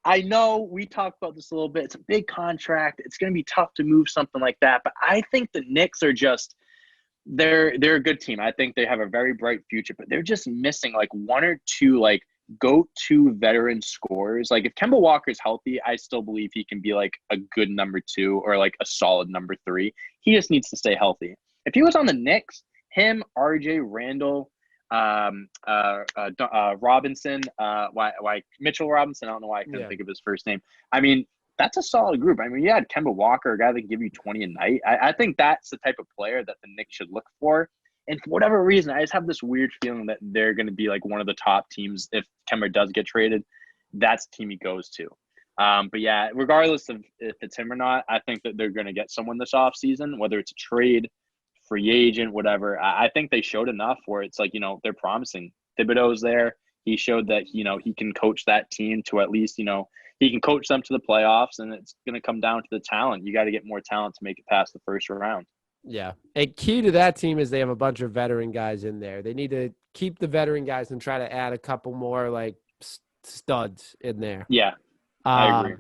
Speaker 3: I know we talked about this a little bit. It's a big contract. It's going to be tough to move something like that. But I think the Knicks are they're a good team. I think they have a very bright future, but they're just missing like one or two like go-to veteran scorers. Like if Kemba Walker's healthy, I still believe he can be like a good number 2 or like a solid number 3. He just needs to stay healthy. If he was on the Knicks, him, RJ, Randall, Robinson, Mitchell Robinson. I don't know why I couldn't think of his first name. I mean, that's a solid group. I mean, you had Kemba Walker, a guy that can give you 20 a night. I think that's the type of player that the Knicks should look for. And for whatever reason, I just have this weird feeling that they're going to be like one of the top teams. If Kemba does get traded, that's the team he goes to. But yeah, regardless of if it's him or not, I think that they're going to get someone this offseason, whether it's a trade, free agent, whatever. I think they showed enough where it's like, they're promising. Thibodeau's there. He showed that, he can coach that team to at least, he can coach them to the playoffs, and it's going to come down to the talent. You got to get more talent to make it past the first round.
Speaker 1: Yeah. A key to that team is they have a bunch of veteran guys in there. They need to keep the veteran guys and try to add a couple more like studs in there.
Speaker 3: Yeah, I agree.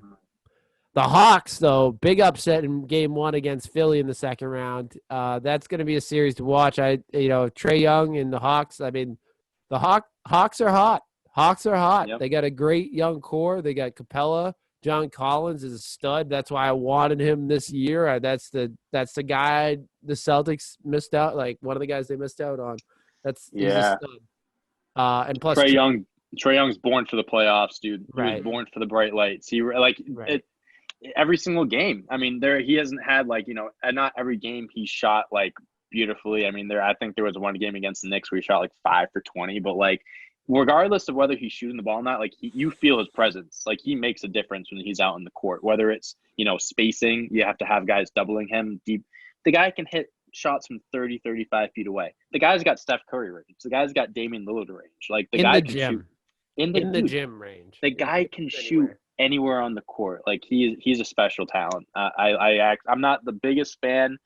Speaker 1: The Hawks, though, big upset in game 1 against Philly in the second round. That's going to be a series to watch. Trae Young and the Hawks. I mean, the Hawks are hot. Hawks are hot.
Speaker 3: Yep.
Speaker 1: They got a great young core. They got Capella. John Collins is a stud. That's why I wanted him this year. That's the guy the Celtics missed out. Like one of the guys they missed out on. He's a stud. And plus
Speaker 3: Trae Young's born for the playoffs, dude. He
Speaker 1: Right.
Speaker 3: was born for the bright lights. Every single game. I mean, he hasn't had not every game he shot like beautifully. I mean, I think there was one game against the Knicks where he shot like 5 for 20, but like regardless of whether he's shooting the ball or not, like you feel his presence. Like he makes a difference when he's out in the court. Whether it's spacing, you have to have guys doubling him deep. The guy can hit shots from 30, 35 feet away. The guy's got Steph Curry range. The guy's got Damian Lillard range. Like the guy can shoot in the
Speaker 1: gym range.
Speaker 3: The guy can shoot anywhere on the court. Like he's a special talent. I'm not the biggest fan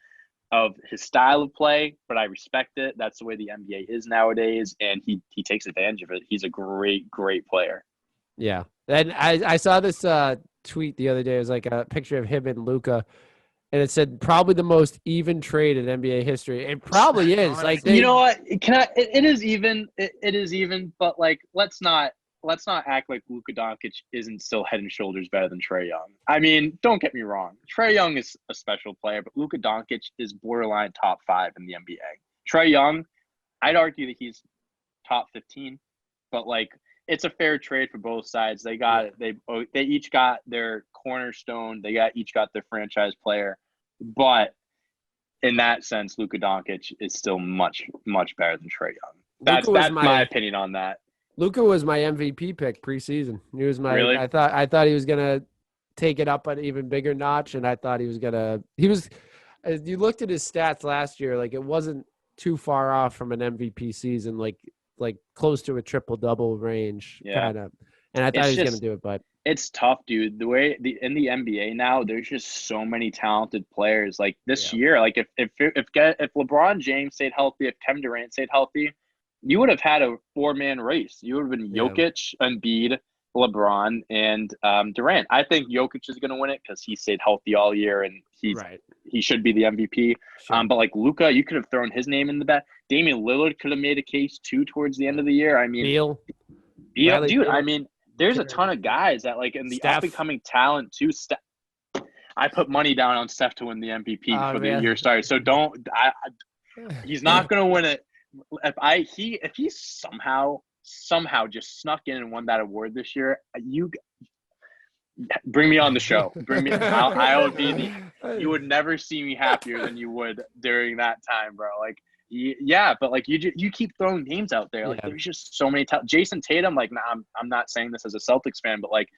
Speaker 3: of his style of play, but I respect it. That's the way the NBA is nowadays, and he takes advantage of it. He's a great player.
Speaker 1: Yeah, and I saw this tweet the other day. It was like a picture of him and Luka, and it said probably the most even trade in NBA history. It probably is. Like
Speaker 3: you know what? It is even. It is even. But like, let's not act like Luka Doncic isn't still head and shoulders better than Trae Young. I mean, don't get me wrong. Trae Young is a special player, but Luka Doncic is borderline top 5 in the NBA. Trae Young, I'd argue that he's top 15, but like it's a fair trade for both sides. They each got their cornerstone. Each got their franchise player, but in that sense, Luka Doncic is still much better than Trae Young. That's my opinion on that.
Speaker 1: Luka was my MVP pick preseason. He was my.
Speaker 3: Really?
Speaker 1: I thought he was gonna take it up an even bigger notch, and I thought he was gonna. He was. As you looked at his stats last year, like it wasn't too far off from an MVP season, like close to a triple double range, kind of. And I thought he was gonna do it, but
Speaker 3: it's tough, dude. The way in the NBA now, there's just so many talented players. Like this year, like if LeBron James stayed healthy, if Kevin Durant stayed healthy, you would have had a 4-man race. You would have been Jokic, Embiid, LeBron, and Durant. I think Jokic is going to win it because he stayed healthy all year and he should be the MVP.
Speaker 1: Sure.
Speaker 3: But like Luka, you could have thrown his name in the back. Damian Lillard could have made a case too towards the end of the year. I mean,
Speaker 1: Beal,
Speaker 3: dude. I mean, there's a ton of guys that like in the up and coming talent too. I put money down on Steph to win the MVP before the year started. So he's not going to win it. If he somehow just snuck in and won that award this year, you bring me on the show. Bring me. I would be you would never see me happier than you would during that time, bro. Like, yeah, but like you keep throwing names out there. Like, there's just so many. Jason Tatum. Like, I'm not saying this as a Celtics fan, but like,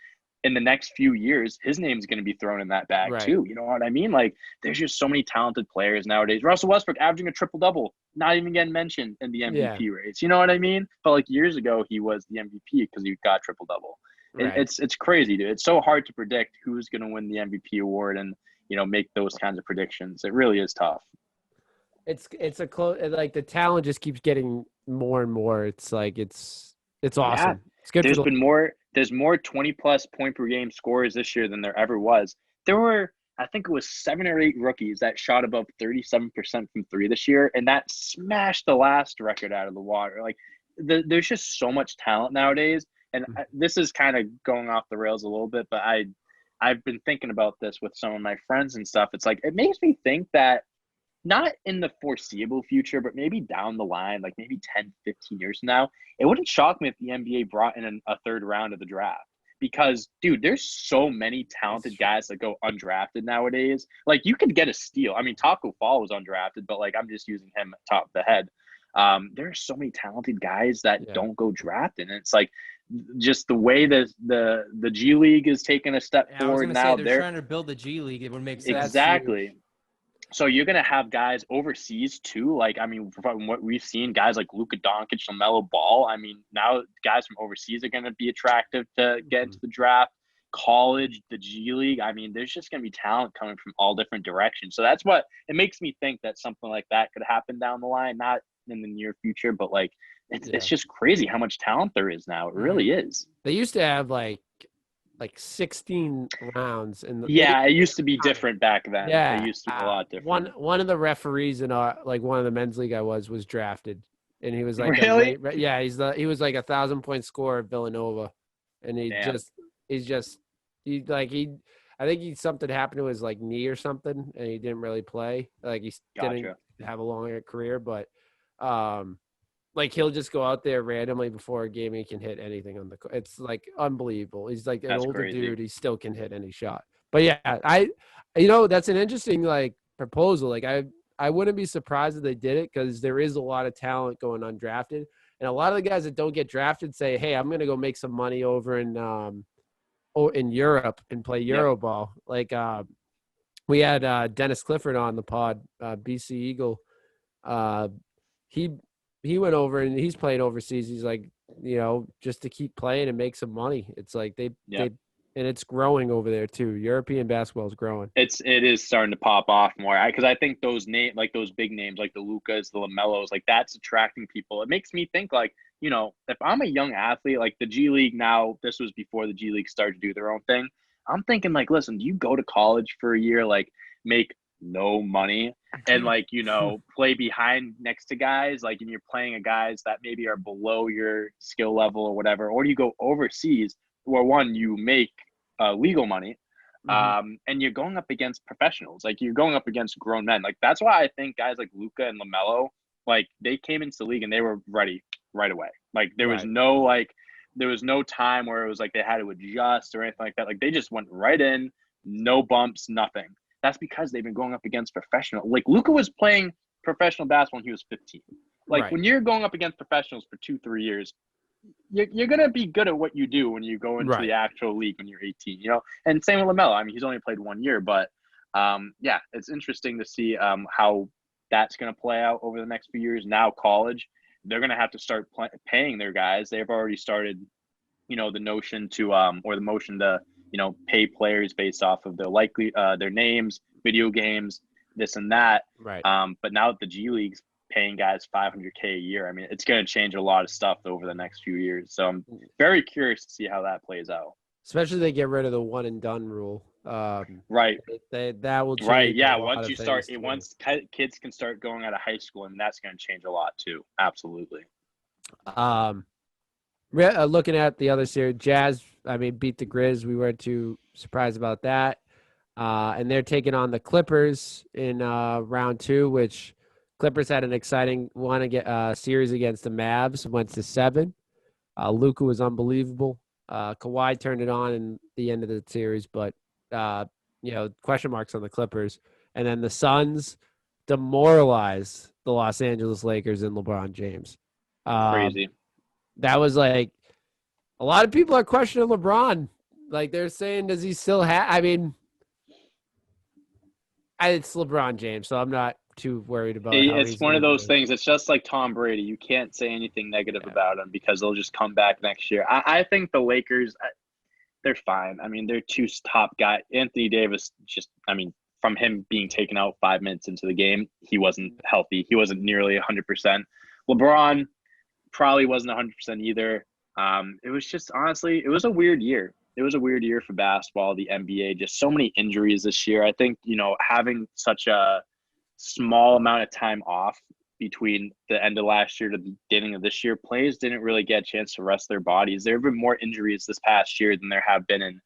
Speaker 3: in the next few years, his name's going to be thrown in that bag too. You know what I mean? Like, there's just so many talented players nowadays. Russell Westbrook averaging a triple-double, not even getting mentioned in the MVP race. You know what I mean? But like years ago, he was the MVP because he got triple-double. Right. It's crazy, dude. It's so hard to predict who's going to win the MVP award and make those kinds of predictions. It really is tough.
Speaker 1: It's a close. Like the talent just keeps getting more and more. It's like it's awesome.
Speaker 3: Yeah.
Speaker 1: It's good.
Speaker 3: There's more 20-plus point per game scorers this year than there ever was. There were, I think it was 7 or 8 rookies that shot above 37% from 3 this year, and that smashed the last record out of the water. Like, there's just so much talent nowadays, and this is kind of going off the rails a little bit, but I've been thinking about this with some of my friends and stuff. It's like, it makes me think that not in the foreseeable future, but maybe down the line, like maybe 10, 15 years from now, it wouldn't shock me if the NBA brought in a third round of the draft. Because, dude, there's so many talented guys that go undrafted nowadays. Like, you could get a steal. I mean, Taco Fall was undrafted, but, like, I'm just using him top of the head. There are so many talented guys that don't go drafted. And it's like just the way that the G League is taking a step forward now.
Speaker 2: They're trying to build the G League. It would make sense.
Speaker 3: Exactly. So you're going to have guys overseas too. Like, I mean, from what we've seen, guys like Luka Doncic, LaMelo Ball. I mean, now guys from overseas are going to be attractive to get into the draft. College, the G League. I mean, there's just going to be talent coming from all different directions. So that's what it makes me think that something like that could happen down the line, not in the near future, but like it's just crazy how much talent there is now. It really is.
Speaker 1: They used to have like like 16 rounds. And
Speaker 3: Yeah, it used to be different back then.
Speaker 1: Yeah,
Speaker 3: It used to be a lot different.
Speaker 1: One of the referees in our one of the men's league I was drafted, and he was like
Speaker 3: Really?
Speaker 1: he was like 1,000-point scorer at Villanova, and
Speaker 3: Damn.
Speaker 1: I think something happened to his like knee or something, and he didn't really play. Like he didn't
Speaker 3: Gotcha.
Speaker 1: have a long career, but like he'll just go out there randomly before a game and he can hit anything on the court. It's like unbelievable. He's like an
Speaker 3: That's
Speaker 1: older
Speaker 3: crazy.
Speaker 1: dude. He still can hit any shot. But yeah, that's an interesting like proposal. Like I wouldn't be surprised if they did it because there is a lot of talent going undrafted. And a lot of the guys that don't get drafted say, hey, I'm going to go make some money over in Europe and play Euroball. Like we had Dennis Clifford on the pod, BC Eagle. He went over and he's playing overseas. He's like, just to keep playing and make some money. It's like they and it's growing over there too. European basketball is growing.
Speaker 3: It is starting to pop off more because I think those big names like the Lucas, the LaMelos, like that's attracting people. It makes me think like, if I'm a young athlete, like the G League now, this was before the G League started to do their own thing. I'm thinking like, listen, do you go to college for a year, like make no money and like, play behind next to guys, like, and you're playing a guys that maybe are below your skill level or whatever, or do you go overseas where one, you make legal money and you're going up against professionals, like you're going up against grown men. Like that's why I think guys like Luka and LaMelo, like they came into the league and they were ready right away. Like there was no time where it was like they had to adjust or anything like that. Like they just went right in, no bumps, nothing. That's because they've been going up against professional. Like Luka was playing professional basketball when he was 15. Like when you're going up against professionals for 2-3 years, you're gonna be good at what you do when you go into the actual league when you're 18. And same with LaMelo. I mean, he's only played 1 year, but it's interesting to see how that's gonna play out over the next few years. Now college, they're gonna have to start paying their guys. They've already started, the notion to or the motion to pay players based off of their names, video games, this and that.
Speaker 1: Right.
Speaker 3: But now that the G League's paying guys $500K a year, I mean, it's going to change a lot of stuff over the next few years. So I'm very curious to see how that plays out.
Speaker 1: Especially they get rid of the one and done rule.
Speaker 3: Right.
Speaker 1: That will change.
Speaker 3: Right. Yeah. Once kids can start going out of high school, and that's going to change a lot too. Absolutely.
Speaker 1: Looking at the other series, Jazz, beat the Grizz. We weren't too surprised about that. And they're taking on the Clippers in round 2, which Clippers had an exciting series against the Mavs, went to 7. Luka was unbelievable. Kawhi turned it on in the end of the series, but question marks on the Clippers. And then the Suns demoralized the Los Angeles Lakers and LeBron James.
Speaker 3: Crazy.
Speaker 1: That was like a lot of people are questioning LeBron. Like they're saying, does he still have? It's LeBron James, so I'm not too worried about it.
Speaker 3: It's one of those things. It's just like Tom Brady. You can't say anything negative about him because they'll just come back next year. I think the Lakers, they're fine. I mean, they're 2 top guys. Anthony Davis, from him being taken out 5 minutes into the game, he wasn't healthy. He wasn't nearly 100%. LeBron probably wasn't 100% either. It was just, honestly, it was a weird year. It was a weird year for basketball, the NBA, just so many injuries this year. I think, having such a small amount of time off between the end of last year to the beginning of this year, players didn't really get a chance to rest their bodies. There have been more injuries this past year than there have been in,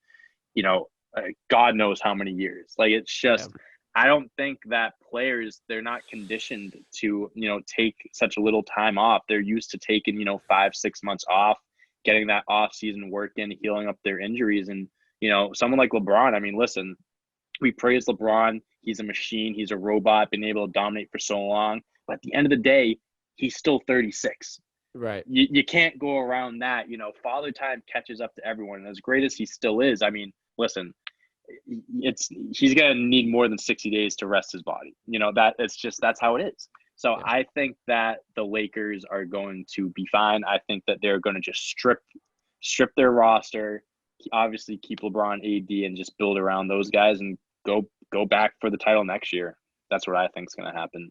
Speaker 3: God knows how many years. Like, it's just, I don't think that players, they're not conditioned to, take such a little time off. They're used to taking, 5-6 months off, getting that off-season work in, healing up their injuries. And, someone like LeBron, listen, we praise LeBron. He's a machine. He's a robot, been able to dominate for so long. But at the end of the day, he's still 36.
Speaker 1: Right.
Speaker 3: You can't go around that. Father time catches up to everyone. And as great as he still is, listen, he's going to need more than 60 days to rest his body. That's how it is. So I think that the Lakers are going to be fine. I think that they're going to just strip their roster, obviously keep LeBron, AD, and just build around those guys and go back for the title next year. That's what I think is going to happen.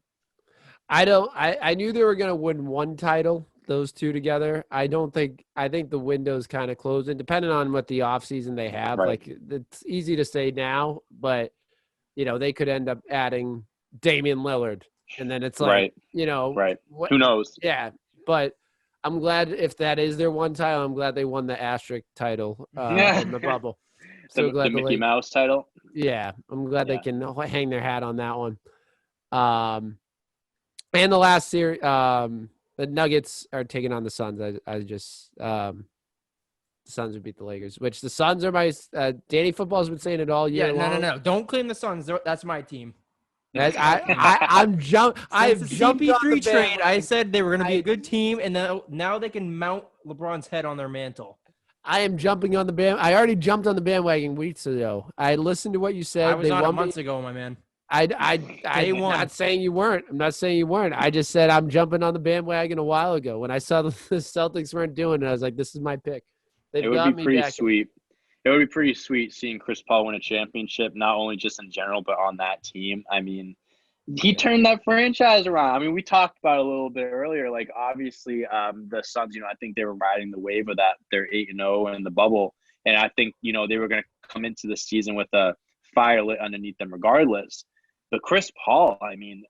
Speaker 1: I knew they were going to win one title those two together. I think the window's kind of closing, depending on what the offseason they have.
Speaker 3: Right.
Speaker 1: Like, it's easy to say now, but they could end up adding Damian Lillard, and then it's like,
Speaker 3: Right.
Speaker 1: what,
Speaker 3: Who knows?
Speaker 1: yeah. But I'm glad if that is their one title, I'm glad they won the asterisk title in the bubble. So glad
Speaker 3: the Mickey Mouse title.
Speaker 1: Yeah, I'm glad they can hang their hat on that one. And the last series, the Nuggets are taking on the Suns. The Suns would beat the Lakers, which the Suns are my Danny Football's been saying it all year long.
Speaker 2: No. Don't claim the Suns. That's my team.
Speaker 1: I've jumped
Speaker 2: Since
Speaker 1: on
Speaker 2: the CP3
Speaker 1: the
Speaker 2: trade. I said they were going to be a good team, and now they can mount LeBron's head on their mantle.
Speaker 1: I am jumping on the band. I already jumped on the bandwagon weeks ago. I listened to what you said.
Speaker 2: I was on it months ago, my man.
Speaker 1: I'm not saying you weren't. I just said I'm jumping on the bandwagon a while ago. When I saw the Celtics weren't doing it, I was like, this is my pick.
Speaker 3: It would be pretty sweet. It would be pretty sweet seeing Chris Paul win a championship, not only just in general, but on that team. I mean, he turned that franchise around. I mean, we talked about it a little bit earlier. Like, obviously, the Suns, I think they were riding the wave of that. They're 8-0 in the bubble. And I think, they were going to come into the season with a fire lit underneath them regardless. But Chris Paul, I mean,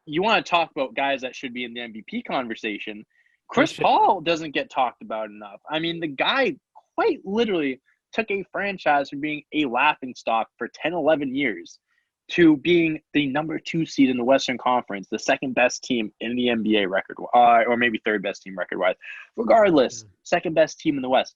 Speaker 3: you want to talk about guys that should be in the MVP conversation. Chris Paul doesn't get talked about enough. I mean, the guy quite literally took a franchise from being a laughingstock for 10, 11 years to being the number 2 seed in the Western Conference, the second best team in the NBA record, or maybe third best team record-wise. Regardless, second best team in the West.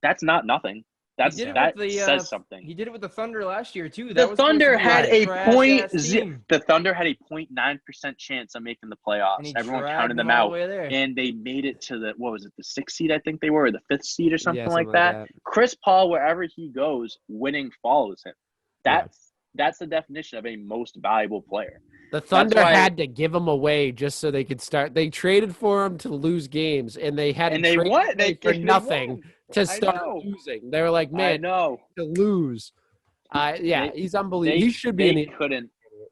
Speaker 3: That's not nothing. That says something.
Speaker 2: He did it with the Thunder last year too.
Speaker 3: The Thunder had a 0.9% chance of making the playoffs. Everyone counted them out, and they made it to the 6th seed? I think they were, or the 5th seed, or something like that. Chris Paul, wherever he goes, winning follows him. That's the definition of a most valuable player.
Speaker 1: The Thunder had to give him away just so they could start. They traded for him to lose games, and they had
Speaker 3: they won.
Speaker 1: For nothing to start losing. They were like, man, to lose. He's unbelievable. He should be.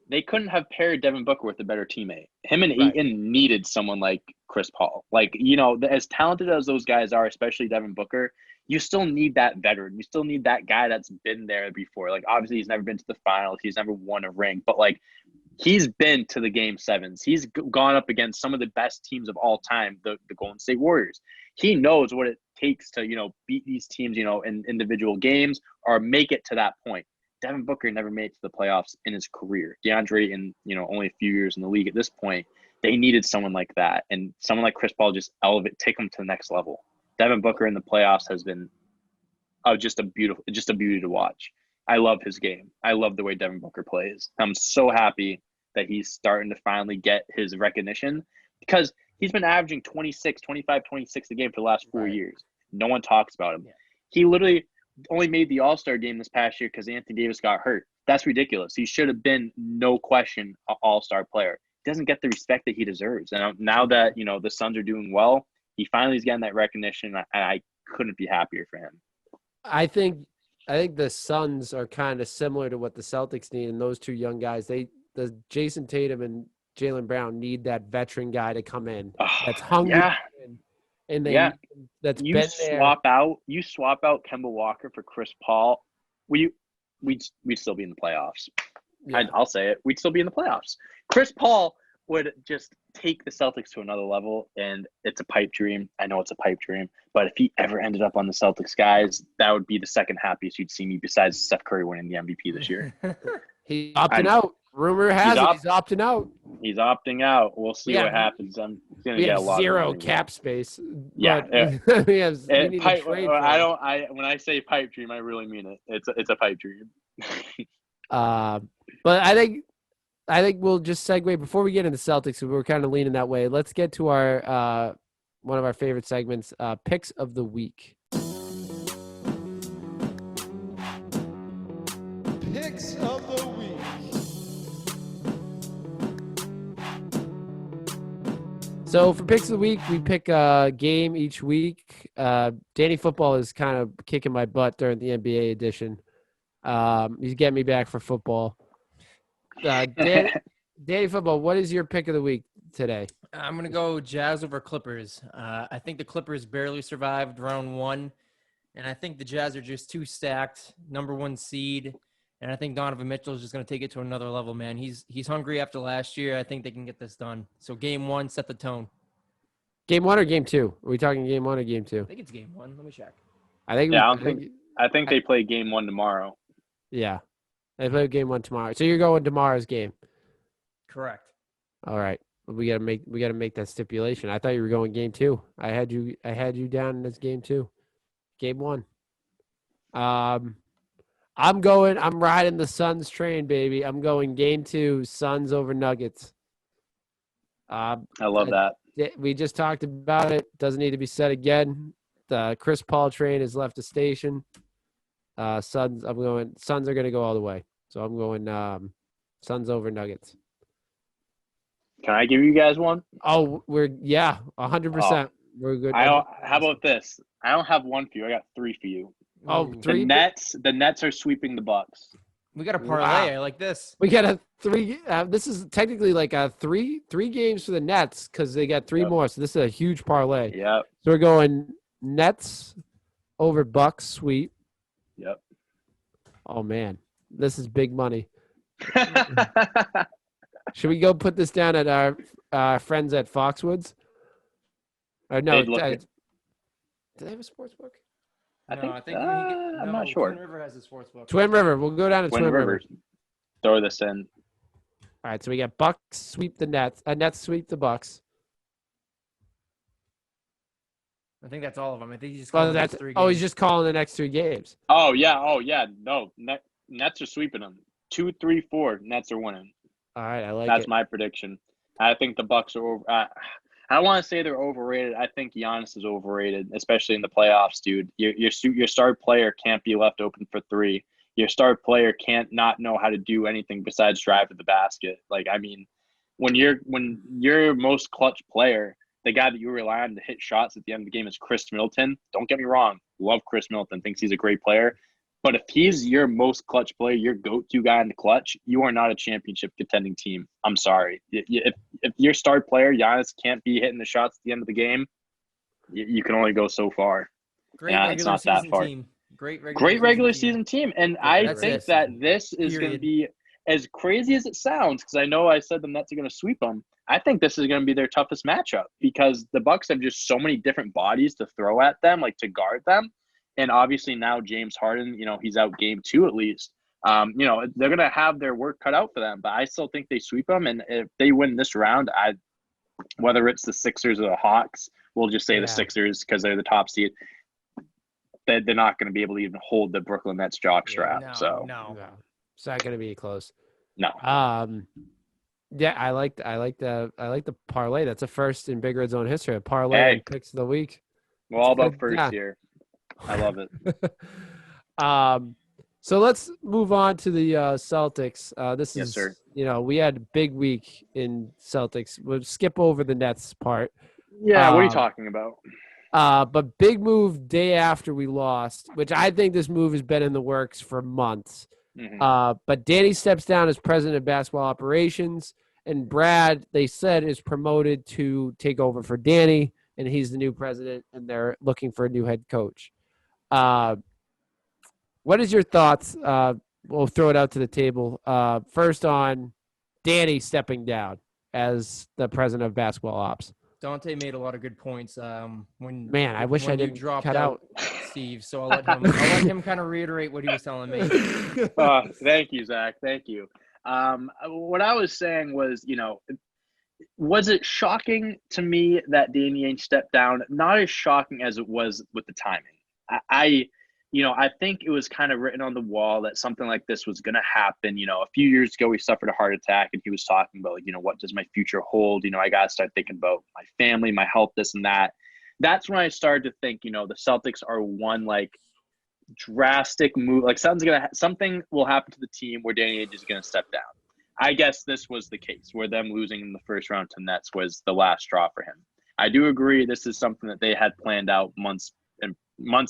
Speaker 3: They couldn't have paired Devin Booker with a better teammate. Him and Ayton needed someone like Chris Paul. Like, as talented as those guys are, especially Devin Booker, you still need that veteran. You still need that guy that's been there before. Like, obviously, he's never been to the finals. He's never won a ring. But, like, he's been to the Game 7s. He's gone up against some of the best teams of all time, the Golden State Warriors. He knows what it takes to, beat these teams, in individual games or make it to that point. Devin Booker never made it to the playoffs in his career. DeAndre, in only a few years in the league at this point, they needed someone like that, and someone like Chris Paul just take them to the next level. Devin Booker in the playoffs has been just a beauty to watch. I love his game. I love the way Devin Booker plays. I'm so happy that he's starting to finally get his recognition, because he's been averaging 25, 26 a game for the last 4 years. No one talks about him. Yeah. He literally only made the All-Star game this past year because Anthony Davis got hurt. That's ridiculous. He should have been, no question, an All-Star player. He doesn't get the respect that he deserves. And now that, the Suns are doing well, he finally is getting that recognition, and I couldn't be happier for him.
Speaker 1: I think the Suns are kind of similar to what the Celtics need, and those two young guys. The Jason Tatum and Jaylen Brown need that veteran guy to come in that's hungry. Yeah. That's
Speaker 3: you swap out Kemba Walker for Chris Paul. We'd still be in the playoffs. Yeah. I'll say it. We'd still be in the playoffs. Chris Paul would just take the Celtics to another level, and it's a pipe dream. I know it's a pipe dream, but if he ever ended up on the Celtics, guys, that would be the second happiest you'd see me besides Steph Curry winning the MVP this year.
Speaker 1: He's opting out. Rumor has he's opting out.
Speaker 3: He's opting out. We'll see what happens. I'm going to get a lot
Speaker 1: zero
Speaker 3: of
Speaker 1: cap space.
Speaker 3: Yeah.
Speaker 1: We need to trade for
Speaker 3: him. When I say pipe dream, I really mean it. It's a pipe dream.
Speaker 1: But I think we'll just segue before we get into Celtics. We're kind of leaning that way. Let's get to our one of our favorite segments, picks of the week.
Speaker 4: Picks of the week.
Speaker 1: So for picks of the week, we pick a game each week. Danny Football is kind of kicking my butt during the NBA edition. He's getting me back for football. Danny Football, what is your pick of the week today?
Speaker 2: I'm going to go Jazz over Clippers. I think the Clippers barely survived round one, and I think the Jazz are just too stacked, number one seed. And I think Donovan Mitchell is just going to take it to another level, man. He's hungry after last year. I think they can get this done. So game one, set the tone.
Speaker 1: Game one or game two? Are we talking game one or game two?
Speaker 2: I think it's game one. Let me check.
Speaker 1: I think.
Speaker 3: Yeah, I think they play game one tomorrow.
Speaker 1: Yeah, they play game one tomorrow. So you're going tomorrow's game.
Speaker 2: Correct.
Speaker 1: All right. We gotta make that stipulation. I thought you were going game two. I had you down as game two. Game one. I'm riding the Suns train, baby. I'm going game two, Suns over Nuggets.
Speaker 3: I love that.
Speaker 1: We just talked about it. Doesn't need to be said again. The Chris Paul train has left the station. Suns are going to go all the way. So I'm going Suns over Nuggets.
Speaker 3: Can I give you guys one?
Speaker 1: Oh, 100%. We're good.
Speaker 3: How about this? I don't have one for you. I got three for you.
Speaker 1: Oh, three?
Speaker 3: The Nets are sweeping the Bucks.
Speaker 2: We got a parlay.
Speaker 1: Wow.
Speaker 2: I like this.
Speaker 1: We got a three. This is technically like a three games for the Nets because they got three more. So this is a huge parlay.
Speaker 3: Yep.
Speaker 1: So we're going Nets over Bucks sweep.
Speaker 3: Yep.
Speaker 1: Oh man, this is big money. Should we go put this down at our friends at Foxwoods? Or no? Do they have a sports book?
Speaker 3: I think
Speaker 2: I'm
Speaker 3: not sure.
Speaker 2: Twin River has a sports book.
Speaker 1: Twin River. We'll go down to Twin River.
Speaker 3: Throw this in.
Speaker 1: All right, so we got Bucks sweep the Nets. Nets sweep the Bucks.
Speaker 2: I think that's all of them. I think he's just
Speaker 1: Well,
Speaker 2: calling the next three games.
Speaker 1: oh, he's just calling the next 3 games.
Speaker 3: Oh yeah. No, Nets are sweeping them. 2, 3, 4. Nets are winning.
Speaker 1: All right, I like
Speaker 3: That's
Speaker 1: it.
Speaker 3: my prediction. I think the Bucks are over. I don't want to say they're overrated. I think Giannis is overrated, especially in the playoffs, dude. Your star player can't be left open for three. Your star player can't not know how to do anything besides drive to the basket. Like, I mean, when your most clutch player, the guy that you rely on to hit shots at the end of the game is Chris Middleton. Don't get me wrong. Love Chris Middleton. Thinks he's a great player. But if he's your most clutch player, your go-to guy in the clutch, you are not a championship contending team. I'm sorry. If your star player, Giannis, can't be hitting the shots at the end of the game, you can only go so far.
Speaker 2: Great
Speaker 3: it's not that far.
Speaker 2: Team. Great
Speaker 3: regular season team. And I think that this is going to
Speaker 2: Period.
Speaker 3: be, as crazy as it sounds, because I know I said the Nets are going to sweep them, I think this is going to be their toughest matchup because the Bucks have just so many different bodies to throw at them, like to guard them. And obviously now James Harden, he's out game 2 at least. They're going to have their work cut out for them. But I still think they sweep them. And if they win this round, whether it's the Sixers or the Hawks, we'll just say the Sixers because they're the top seed. They're not going to be able to even hold the Brooklyn Nets jockstrap.
Speaker 2: No.
Speaker 1: It's not going to be close.
Speaker 3: No.
Speaker 1: Yeah, I like the parlay. That's a first in Big Red Zone history. A parlay and picks of the week.
Speaker 3: We're all about first here. I love it.
Speaker 1: So let's move on to the Celtics.
Speaker 3: Yes, sir.
Speaker 1: We had a big week in Celtics. We'll skip over the Nets part.
Speaker 3: Yeah, what are you talking about?
Speaker 1: But big move day after we lost, which I think this move has been in the works for months.
Speaker 3: Mm-hmm.
Speaker 1: But Danny steps down as president of basketball operations, and Brad, they said, is promoted to take over for Danny, and he's the new president, and they're looking for a new head coach. What is your thoughts? We'll throw it out to the table. First on Danny stepping down as the president of basketball ops.
Speaker 2: Dante made a lot of good points.
Speaker 1: I wish I didn't
Speaker 2: dropped
Speaker 1: cut out
Speaker 2: Steve. So I'll let him kind of reiterate what he was telling me.
Speaker 3: Thank you, Zach. Thank you. What I was saying was, was it shocking to me that Danny Ainge stepped down? Not as shocking as it was with the timing. I think it was kind of written on the wall that something like this was going to happen. A few years ago, he suffered a heart attack and he was talking about, what does my future hold? I got to start thinking about my family, my health, this and that. That's when I started to think, the Celtics are one drastic move. Something will happen to the team where Danny Ainge is going to step down. I guess this was the case where them losing in the first round to Nets was the last straw for him. I do agree this is something that they had planned out months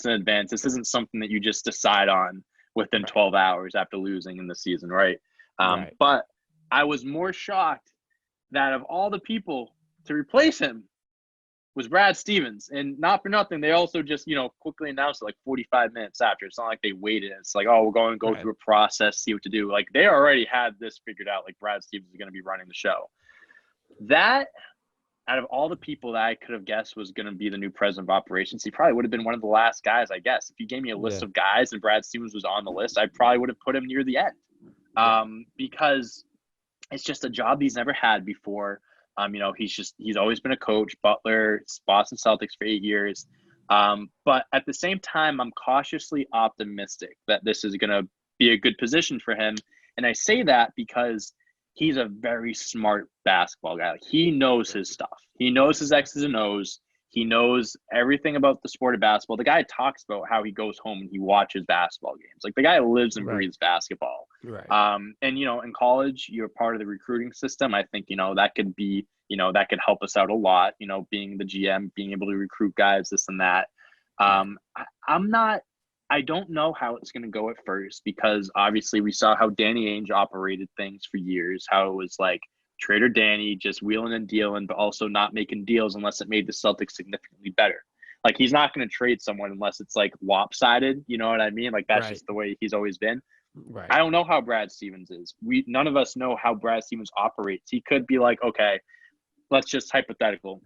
Speaker 3: in advance. This isn't something that you just decide on within 12 hours after losing in the season, right? But I was more shocked that of all the people to replace him was Brad Stevens. And not for nothing, they also just, quickly announced it like 45 minutes after. It's not like they waited. It's like, oh, we're going to go through a process, see what to do. Like, they already had this figured out. Like, Brad Stevens is going to be running the show. That, out of all the people that I could have guessed was going to be the new president of operations, he probably would have been one of the last guys, I guess. If you gave me a list of guys and Brad Stevens was on the list, I probably would have put him near the end. Because it's just a job he's never had before. He's always been a coach. Butler, Boston Celtics for 8 years. But at the same time, I'm cautiously optimistic that this is going to be a good position for him. And I say that because he's a very smart basketball guy. Like, he knows his stuff. He knows his X's and O's. He knows everything about the sport of basketball. The guy talks about how he goes home and he watches basketball games. Like, the guy lives and breathes basketball.
Speaker 1: Right.
Speaker 3: And, in college, you're part of the recruiting system. I think, that could be, that could help us out a lot, being the GM, being able to recruit guys, this and that. I don't know how it's going to go at first, because obviously we saw how Danny Ainge operated things for years, how it was like Trader Danny just wheeling and dealing, but also not making deals unless it made the Celtics significantly better. Like, he's not going to trade someone unless it's like lopsided. You know what I mean? Like, that's just the way he's always been.
Speaker 1: Right.
Speaker 3: I don't know how Brad Stevens is. None of us know how Brad Stevens operates. He could be like, okay, let's just hypothetical.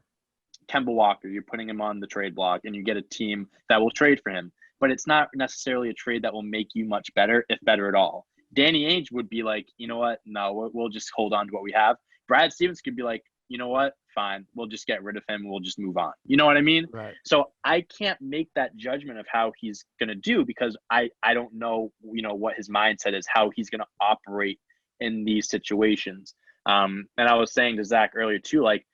Speaker 3: Kemba Walker, you're putting him on the trade block and you get a team that will trade for him. But it's not necessarily a trade that will make you much better, if better at all. Danny Ainge would be like, you know what? No, we'll just hold on to what we have. Brad Stevens could be like, you know what? Fine. We'll just get rid of him. We'll just move on. You know what I mean?
Speaker 1: Right.
Speaker 3: So I can't make that judgment of how he's going to do, because I don't know, what his mindset is, how he's going to operate in these situations. And I was saying to Zach earlier too, like,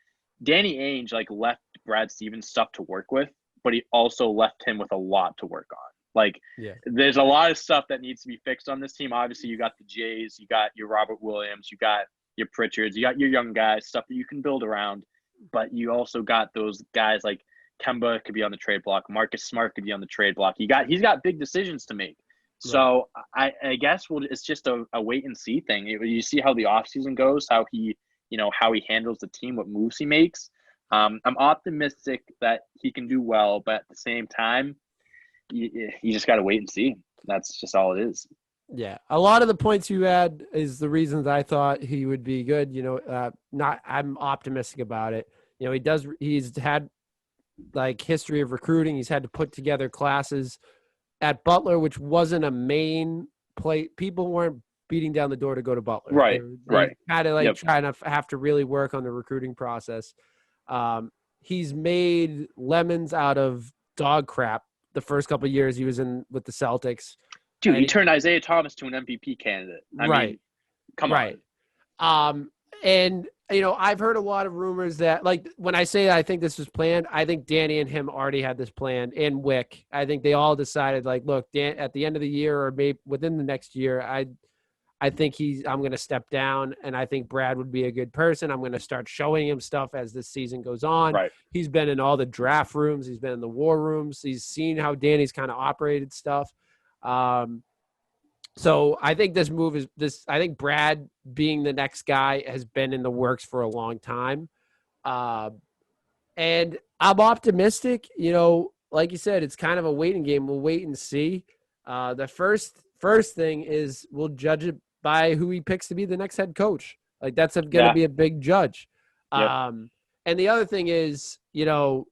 Speaker 3: Danny Ainge, like, left Brad Stevens stuff to work with, but he also left him with a lot to work on. Like, there's a lot of stuff that needs to be fixed on this team. Obviously, you got the Jays, you got your Robert Williams, you got your Pritchards, you got your young guys, stuff that you can build around. But you also got those guys like Kemba could be on the trade block. Marcus Smart could be on the trade block. He's got big decisions to make. So I guess it's just a wait and see thing. You see how the offseason goes, how he handles the team, what moves he makes. I'm optimistic that he can do well, but at the same time, you just got to wait and see. That's just all it is.
Speaker 1: Yeah, a lot of the points you had is the reasons I thought he would be good. I'm optimistic about it. He's had like history of recruiting. He's had to put together classes at Butler, which wasn't a main play. People weren't beating down the door to go to Butler.
Speaker 3: Right.
Speaker 1: They kind of like trying to have to really work on the recruiting process. He's made lemons out of dog crap the first couple of years he was in with the Celtics.
Speaker 3: Dude, he turned Isaiah Thomas to an MVP candidate. I mean, come on.
Speaker 1: And, I've heard a lot of rumors that, like, when I say I think this was planned, I think Danny and him already had this planned, and Wick. I think they all decided, like, look, Dan, at the end of the year or maybe within the next year, I think I'm going to step down, and I think Brad would be a good person. I'm going to start showing him stuff as this season goes on.
Speaker 3: Right.
Speaker 1: He's been in all the draft rooms. He's been in the war rooms. He's seen how Danny's kind of operated stuff. So I think this move I think Brad being the next guy has been in the works for a long time. And I'm optimistic, like you said, it's kind of a waiting game. We'll wait and see. The first thing is we'll judge it by who he picks to be the next head coach. Like, that's going to be a big judge.
Speaker 3: Yep.
Speaker 1: And the other thing is, a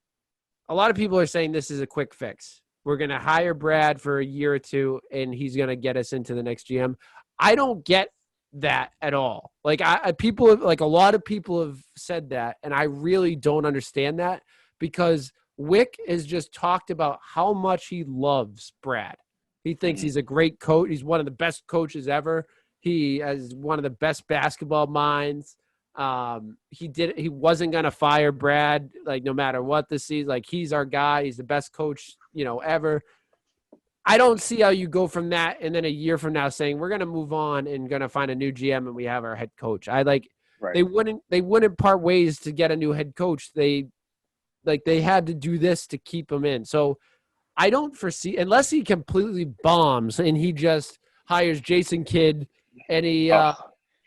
Speaker 1: lot of people are saying this is a quick fix. We're going to hire Brad for a year or two, and he's going to get us into the next GM. I don't get that at all. Like, a lot of people have said that, and I really don't understand that, because Wick has just talked about how much he loves Brad. He thinks he's a great coach. He's one of the best coaches ever. He has one of the best basketball minds. He wasn't going to fire Brad, like, no matter what this season. Like, he's our guy. He's the best coach, ever. I don't see how you go from that and then a year from now saying we're going to move on and going to find a new GM and we have our head coach. They wouldn't part ways to get a new head coach. They had to do this to keep him in. So I don't foresee, unless he completely bombs and he just hires Jason Kidd and he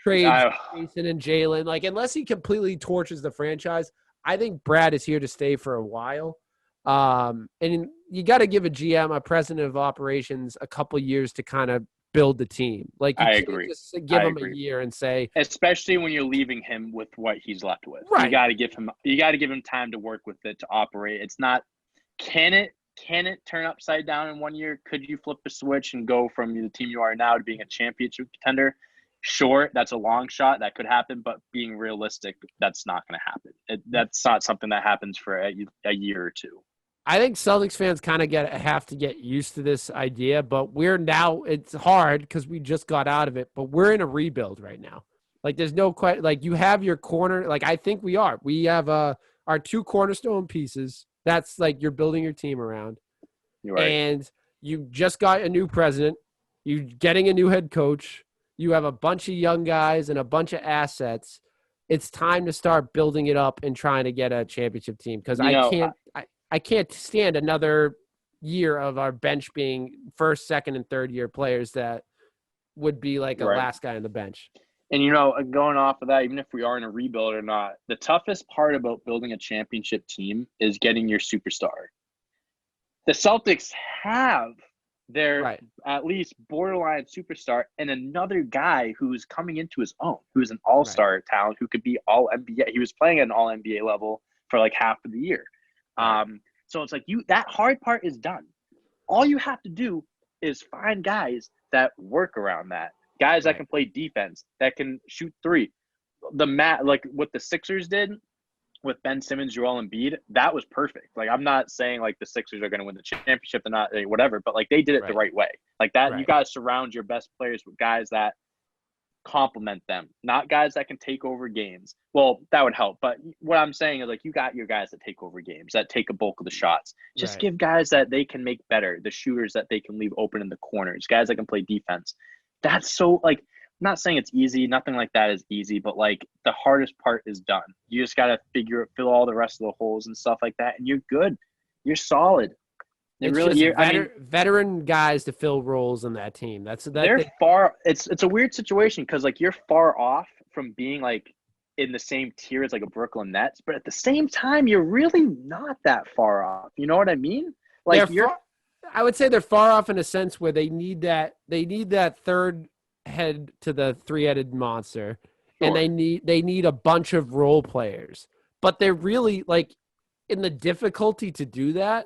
Speaker 1: trades Jason and Jalen, like, unless he completely torches the franchise, I think Brad is here to stay for a while. And you got to give a GM, a president of operations, a couple years to kind of build the team. Like, you
Speaker 3: I
Speaker 1: can't
Speaker 3: agree.
Speaker 1: just give him
Speaker 3: agree.
Speaker 1: a year and say,
Speaker 3: especially when you're leaving him with what he's left with.
Speaker 1: Right.
Speaker 3: You got to give him time to work with it, to operate. It's not, can it turn upside down in 1 year? Could you flip a switch and go from the team you are now to being a championship contender? Sure, that's a long shot. That could happen, but being realistic, that's not going to happen. That's not something that happens for a year or two.
Speaker 1: I think Celtics fans kind of have to get used to this idea, but it's hard because we just got out of it, but we're in a rebuild right now. Like, there's no question. Like, you have your corner. Like, I think we are. We have our two cornerstone pieces. That's like you're building your team around.
Speaker 3: You're right.
Speaker 1: And you just got a new president. You're getting a new head coach. You have a bunch of young guys and a bunch of assets. It's time to start building it up and trying to get a championship team, because I can't stand another year of our bench being first, second, and third year players that would be like a last guy on the bench.
Speaker 3: And, going off of that, even if we are in a rebuild or not, the toughest part about building a championship team is getting your superstar. The Celtics have their at least borderline superstar and another guy who's coming into his own, who's an all-star talent, who could be all NBA. He was playing at an all NBA level for like half of the year. So it's like that hard part is done. All you have to do is find guys that work around that. Guys that can play defense, that can shoot three. Like what the Sixers did with Ben Simmons, Joel Embiid, that was perfect. Like, I'm not saying like the Sixers are going to win the championship, they're not, whatever, but like they did it the right way. Like that, you got to surround your best players with guys that complement them, not guys that can take over games. Well, that would help, but what I'm saying is, like, you got your guys that take over games, that take a bulk of the shots. Just give guys that they can make better, the shooters that they can leave open in the corners, guys that can play defense. That's so, like, I'm not saying it's easy, nothing like that is easy, but like the hardest part is done. You just got to fill all the rest of the holes and stuff like that, and you're good. You're solid.
Speaker 1: Veteran guys to fill roles in that team.
Speaker 3: It's a weird situation because like you're far off from being like in the same tier as like a Brooklyn Nets, but at the same time, you're really not that far off. You know what I mean? Like
Speaker 1: I would say they're far off in a sense where they need that third head to the three-headed monster, and they need a bunch of role players. But they're really like in the difficulty to do that.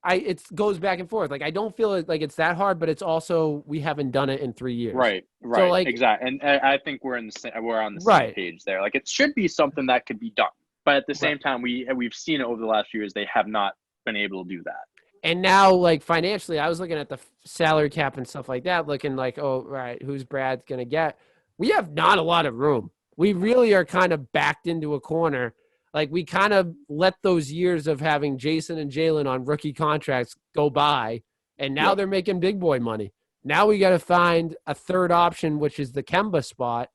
Speaker 1: It goes back and forth. Like, I don't feel like it's that hard, but it's also we haven't done it in 3 years.
Speaker 3: Right. So, like, exactly. And I think we're on the same page there. Like, it should be something that could be done, but at the same time, we've seen it over the last few years. They have not been able to do that.
Speaker 1: And now, like, financially, I was looking at the salary cap and stuff like that, looking like, oh, right, who's Brad's gonna get? We have not a lot of room. We really are kind of backed into a corner. Like, we kind of let those years of having Jason and Jalen on rookie contracts go by, and now they're making big boy money. Now we got to find a third option, which is the Kemba spot.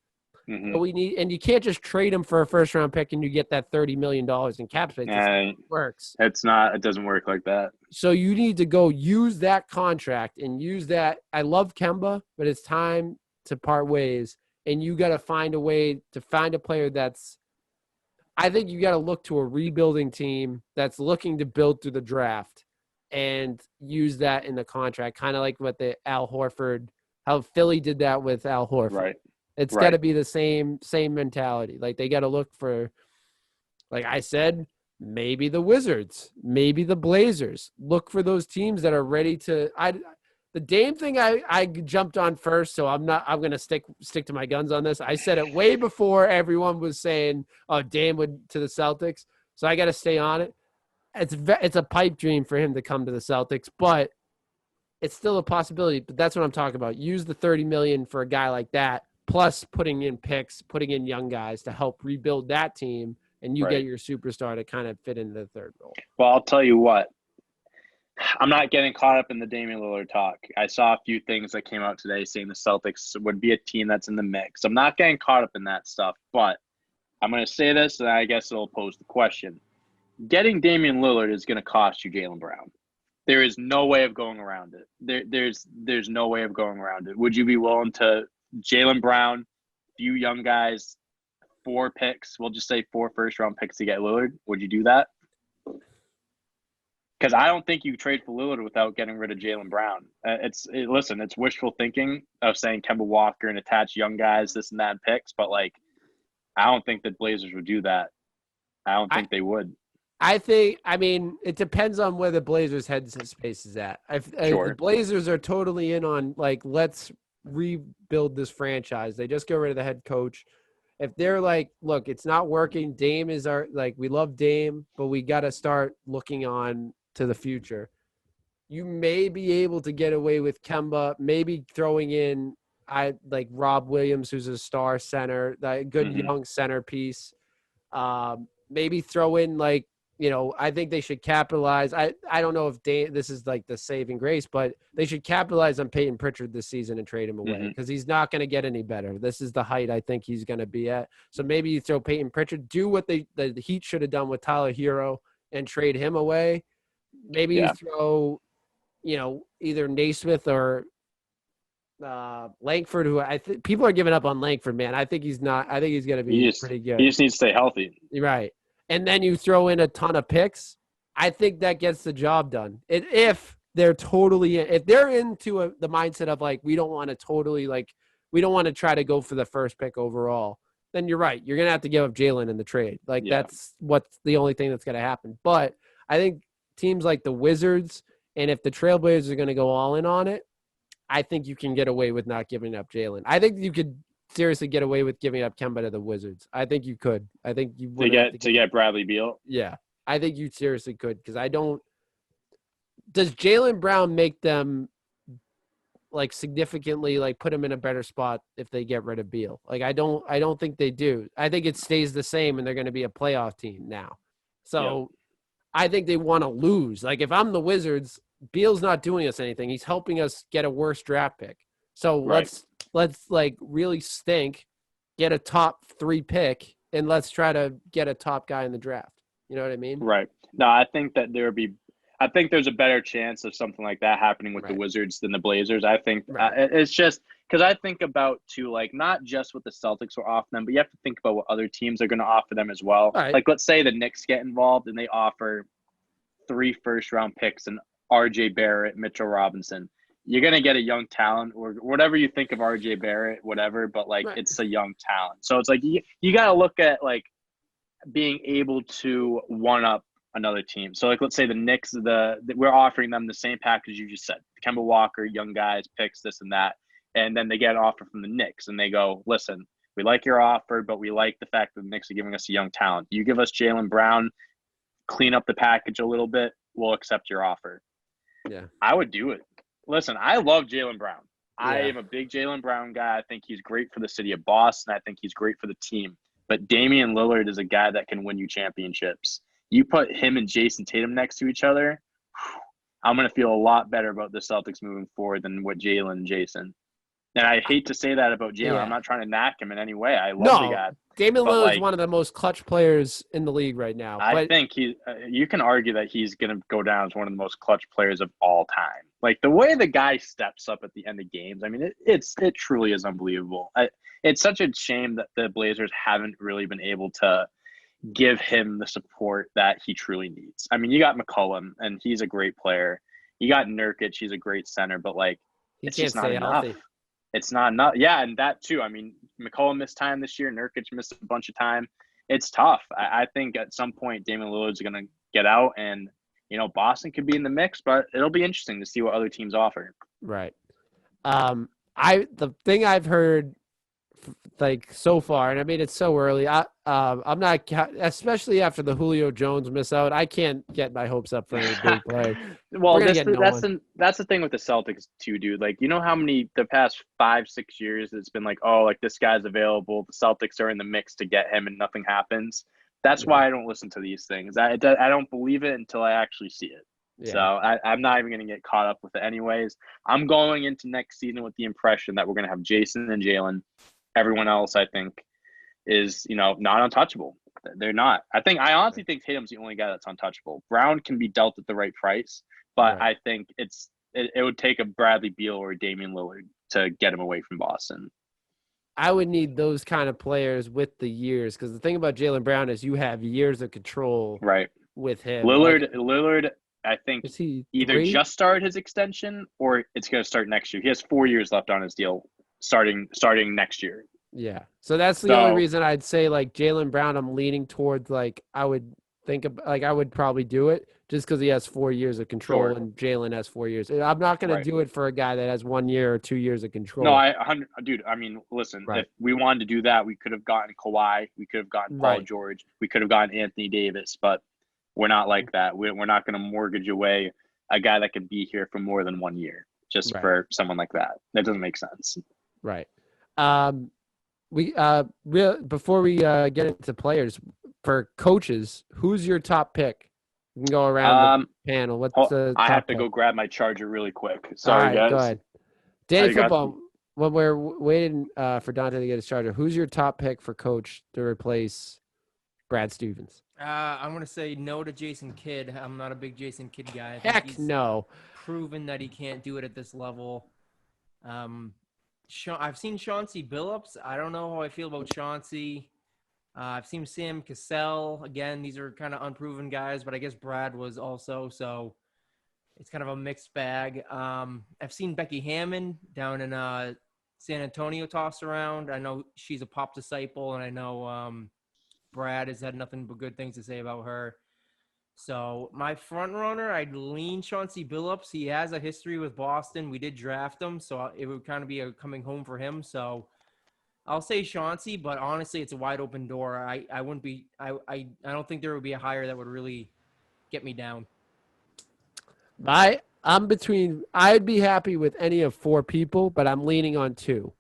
Speaker 3: Mm-hmm.
Speaker 1: But and you can't just trade him for a first round pick and you get that $30 million in cap space. It works.
Speaker 3: It doesn't work like that.
Speaker 1: So you need to go use that contract and use that. I love Kemba, but it's time to part ways, and you got to find a way to find a player I think you got to look to a rebuilding team that's looking to build through the draft and use that in the contract, kind of like what how Philly did that with Al Horford.
Speaker 3: Right.
Speaker 1: It's got to be the same mentality. Like, they got to look for, like I said, maybe the Wizards, maybe the Blazers. Look for those teams that are ready to. The Dame thing I jumped on first, so I'm going to stick to my guns on this. I said it way before everyone was saying, oh, Dame would to the Celtics. So I got to stay on it. It's a pipe dream for him to come to the Celtics, but it's still a possibility. But that's what I'm talking about. Use the $30 million for a guy like that, plus putting in picks, putting in young guys to help rebuild that team, and you get your superstar to kind of fit into the third role.
Speaker 3: Well, I'll tell you what. I'm not getting caught up in the Damian Lillard talk. I saw a few things that came out today saying the Celtics would be a team that's in the mix. I'm not getting caught up in that stuff, but I'm going to say this, and I guess it'll pose the question. Getting Damian Lillard is going to cost you Jaylen Brown. There is no way of going around it. There's no way of going around it. Would you be willing to Jaylen Brown, few young guys, 4 picks, we'll just say 4 first-round picks to get Lillard, would you do that? Because I don't think you trade for Lillard without getting rid of Jaylen Brown. Listen, it's wishful thinking of saying Kemba Walker and attach young guys, this and that, and picks, but like, I don't think the Blazers would do that. I don't think they would.
Speaker 1: I mean, it depends on where the Blazers' headspace is at. If the Blazers are totally in on, like, let's rebuild this franchise, they just get rid of the head coach. If they're like, look, it's not working, Dame is we love Dame, but we got to start looking on to the future. You may be able to get away with Kemba, maybe throwing in Rob Williams, who's a star center, that good young centerpiece. Maybe throw in I think they should capitalize. I don't know if this is like the saving grace, but they should capitalize on Peyton Pritchard this season and trade him away because he's not going to get any better. This is the height I think he's going to be at. So maybe you throw Peyton Pritchard, do what the Heat should have done with Tyler Hero and trade him away. Maybe you throw, either Naismith or Langford, who I think people are giving up on Langford, man. I think he's not. I think he's going to be pretty good.
Speaker 3: He just needs to stay healthy.
Speaker 1: Right. And then you throw in a ton of picks. I think that gets the job done. If they're into the mindset of we don't want to we don't want to try to go for the first pick overall, then you're right. You're going to have to give up Jaylen in the trade. That's what's the only thing that's going to happen. But I think teams like the Wizards, and if the Trailblazers are going to go all in on it, I think you can get away with not giving up Jaylen. I think you could seriously get away with giving up Kemba to the Wizards. I think you could. I think you would
Speaker 3: to get Bradley Beal.
Speaker 1: Yeah, I think you seriously could because I don't. Does Jaylen Brown make them significantly put them in a better spot if they get rid of Beal? I don't think they do. I think it stays the same and they're going to be a playoff team now. So I think they want to lose. If I'm the Wizards, Beal's not doing us anything. He's helping us get a worse draft pick. So let's really stink, get a top 3 pick, and let's try to get a top guy in the draft. You know what I mean?
Speaker 3: Right. No, I think that I think there's a better chance of something like that happening with the Wizards than the Blazers. I think it's just because I think about too, not just what the Celtics will offer them, but you have to think about what other teams are going to offer them as well.
Speaker 1: Right.
Speaker 3: Let's say the Knicks get involved and they offer 3 first-round picks and RJ Barrett, Mitchell Robinson. You're going to get a young talent or whatever you think of RJ Barrett, whatever, but it's a young talent. So it's you got to look at being able to one up another team. So let's say the Knicks, we're offering them the same package you just said, Kemba Walker, young guys, picks, this and that. And then they get an offer from the Knicks and they go, listen, we like your offer, but we like the fact that the Knicks are giving us a young talent. You give us Jaylen Brown, clean up the package a little bit, we'll accept your offer.
Speaker 1: Yeah.
Speaker 3: I would do it. Listen, I love Jaylen Brown. I am a big Jaylen Brown guy. I think he's great for the city of Boston. I think he's great for the team. But Damian Lillard is a guy that can win you championships. You put him and Jason Tatum next to each other, I'm going to feel a lot better about the Celtics moving forward than what Jaylen and Jason. And I hate to say that about Jaylen. I'm not trying to knock him in any way. I love the guy.
Speaker 1: Damian Lillard's one of the most clutch players in the league right now.
Speaker 3: I think you can argue that he's going to go down as one of the most clutch players of all time. The way the guy steps up at the end of games, I mean, it truly is unbelievable. It's such a shame that the Blazers haven't really been able to give him the support that he truly needs. I mean, you got McCollum, and he's a great player. You got Nurkic, he's a great center, but it's just not enough.
Speaker 1: Healthy.
Speaker 3: It's not enough. Yeah, and that too. I mean, McCollum missed time this year. Nurkic missed a bunch of time. It's tough. I think at some point Damian Lillard's going to get out, and Boston could be in the mix, but it'll be interesting to see what other teams offer.
Speaker 1: Right. The thing I've heard so far, and I mean it's so early. I'm not, especially after the Julio Jones miss out. I can't get my hopes up for any big play.
Speaker 3: Well, that's the thing with the Celtics too, dude. How many the past 5-6 years it's been this guy's available. The Celtics are in the mix to get him, and nothing happens. That's why I don't listen to these things. I don't believe it until I actually see it. Yeah. So I'm not even going to get caught up with it anyways. I'm going into next season with the impression that we're going to have Jason and Jaylen. Everyone else, I think, is, not untouchable. They're not. I honestly think Tatum's the only guy that's untouchable. Brown can be dealt at the right price, but I think it would take a Bradley Beal or a Damian Lillard to get him away from Boston.
Speaker 1: I would need those kind of players with the years, because the thing about Jaylen Brown is you have years of control
Speaker 3: Right.
Speaker 1: with him.
Speaker 3: Lillard, I think
Speaker 1: Is he
Speaker 3: either
Speaker 1: 3?
Speaker 3: just started his extension or it's going to start next year. He has 4 years left on his deal starting next year.
Speaker 1: Yeah. So that's the only reason I'd say like Jaylen Brown, I'm leaning towards like I would I would probably do it just because he has 4 years of control
Speaker 3: Sure.
Speaker 1: and Jalen has 4 years. I'm not going to do it for a guy that has 1 year or 2 years of control.
Speaker 3: No, dude, I mean, listen,
Speaker 1: Right.
Speaker 3: if we wanted to do that, we could have gotten Kawhi, we could have gotten Paul
Speaker 1: Right.
Speaker 3: George, we could have gotten Anthony Davis, but we're not like that. We're not going to mortgage away a guy that could be here for more than 1 year just
Speaker 1: Right.
Speaker 3: for someone like that. That doesn't make sense.
Speaker 1: Right. Before we get into players, for coaches, who's your top pick? We can go around the panel. What's the
Speaker 3: I
Speaker 1: top
Speaker 3: have to
Speaker 1: pick?
Speaker 3: go grab my charger really quick.
Speaker 1: All
Speaker 3: Sorry,
Speaker 1: right,
Speaker 3: guys.
Speaker 1: go ahead. Danny
Speaker 3: you got-
Speaker 1: Football, when we're waiting for Dante to get his charger, who's your top pick for coach to replace Brad Stevens?
Speaker 2: I'm going to say no to Jason Kidd. I'm not a big Jason Kidd guy. I think
Speaker 1: Heck
Speaker 2: he's
Speaker 1: no.
Speaker 2: proven that he can't do it at this level. I've seen Chauncey Billups. I don't know how I feel about Chauncey. I've seen Sam Cassell. Again, these are kind of unproven guys, but I guess Brad was also, so it's kind of a mixed bag. I've seen Becky Hammond down in San Antonio tossed around. I know she's a pop disciple, and I know Brad has had nothing but good things to say about her. So my front runner, I'd lean Chauncey Billups. He has a history with Boston. We did draft him, so it would kind of be a coming home for him. So I'll say Chauncey, but honestly, it's a wide open door. I wouldn't be. I don't think there would be a hire that would really get me down.
Speaker 1: I'm between. I'd be happy with any of 4 people, but I'm leaning on 2.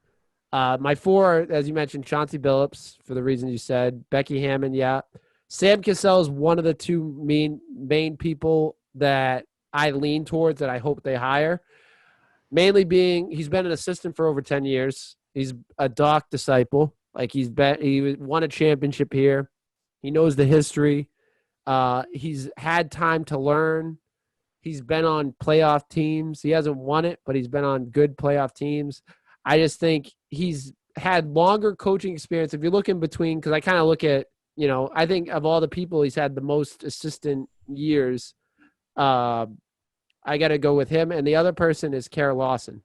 Speaker 1: My 4, as you mentioned, Chauncey Billups for the reason you said. Becky Hammond, yeah. Sam Cassell is one of the 2 main people that I lean towards that I hope they hire. Mainly being he's been an assistant for over 10 years. He's a Doc disciple. Like he won a championship here. He knows the history. He's had time to learn. He's been on playoff teams. He hasn't won it, but he's been on good playoff teams. I just think he's had longer coaching experience. If you're looking between, because I kind of look at, I think of all the people, he's had the most assistant years. I got to go with him. And the other person is Kara Lawson.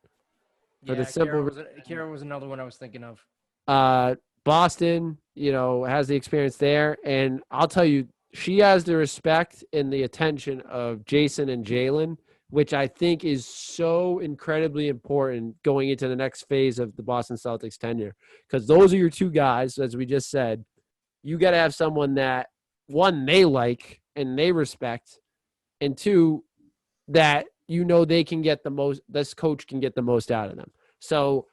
Speaker 2: Kara was another one I was thinking of.
Speaker 1: Boston, has the experience there. And I'll tell you, she has the respect and the attention of Jason and Jalen, which I think is so incredibly important going into the next phase of the Boston Celtics tenure. Because those are your 2 guys, as we just said. You got to have someone that, 1, they like and they respect, and 2, that they can get the most, this coach can get the most out of them. So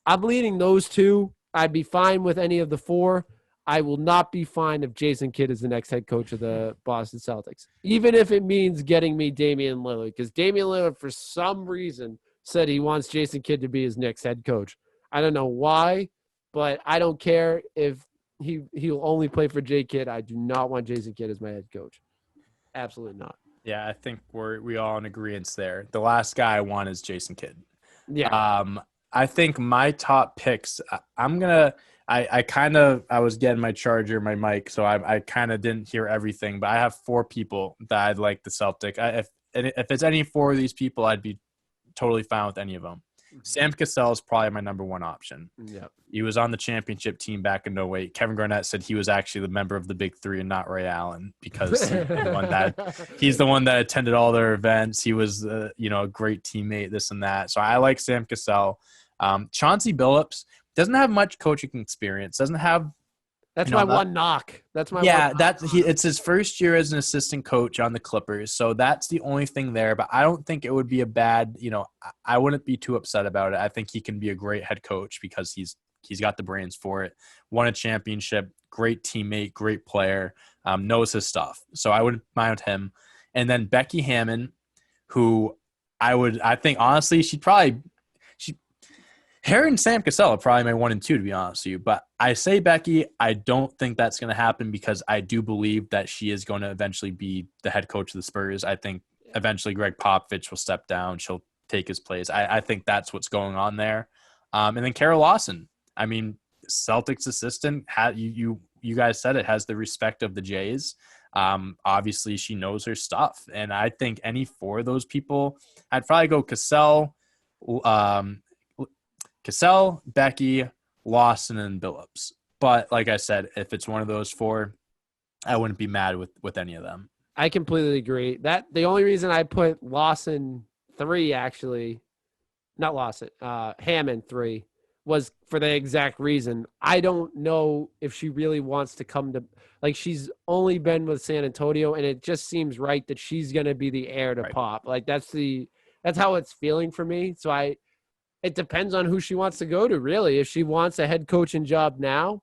Speaker 1: I'm leading those 2. I'd be fine with any of the 4. I will not be fine if Jason Kidd is the next head coach of the Boston Celtics, even if it means getting me Damian Lillard, because Damian Lillard, for some reason, said he wants Jason Kidd to be his next head coach. I don't know why, but I don't care if he'll only play for J. Kidd. I do not want Jason Kidd as my head coach. Absolutely not.
Speaker 5: Yeah, I think we all in agreement there. The last guy I want is Jason Kidd.
Speaker 1: Yeah.
Speaker 5: I think my top picks, I was getting my charger, my mic, so I kind of didn't hear everything, but I have 4 people that I'd like the Celtic. If it's any 4 of these people, I'd be totally fine with any of them. Sam Cassell is probably my number 1 option.
Speaker 1: Yep.
Speaker 5: He was on the championship team back in 08. Kevin Garnett said he was actually the member of the Big 3 and not Ray Allen because he's the one that attended all their events. He was, a great teammate, this and that. So I like Sam Cassell. Chauncey Billups doesn't have much coaching experience. Doesn't have.
Speaker 1: That's my one knock.
Speaker 5: It's his first year as an assistant coach on the Clippers, so that's the only thing there. But I don't think it would be a bad. I wouldn't be too upset about it. I think he can be a great head coach because he's got the brains for it. Won a championship, great teammate, great player, knows his stuff. So I wouldn't mind him. And then Becky Hammond, who I think honestly, her and Sam Cassell are probably my 1 and 2, to be honest with you. But I say Becky, I don't think that's going to happen because I do believe that she is going to eventually be the head coach of the Spurs. I think eventually Greg Popovich will step down. She'll take his place. I think that's what's going on there. And then Kara Lawson. I mean, Celtics assistant, you guys said it, has the respect of the Jays. Obviously, she knows her stuff. And I think any four of those people, I'd probably go Cassell, Becky, Lawson, and Billups. But like I said, if it's one of those four, I wouldn't be mad with any of them.
Speaker 1: I completely agree. That the only reason I put Lawson 3, actually, not Lawson, Hammond 3, was for the exact reason. I don't know if she really wants to come to, like, she's only been with San Antonio, and it just seems right that she's going to be the heir to
Speaker 5: Right.
Speaker 1: Pop. Like, that's how it's feeling for me. So it depends on who she wants to go to, really. If she wants a head coaching job now,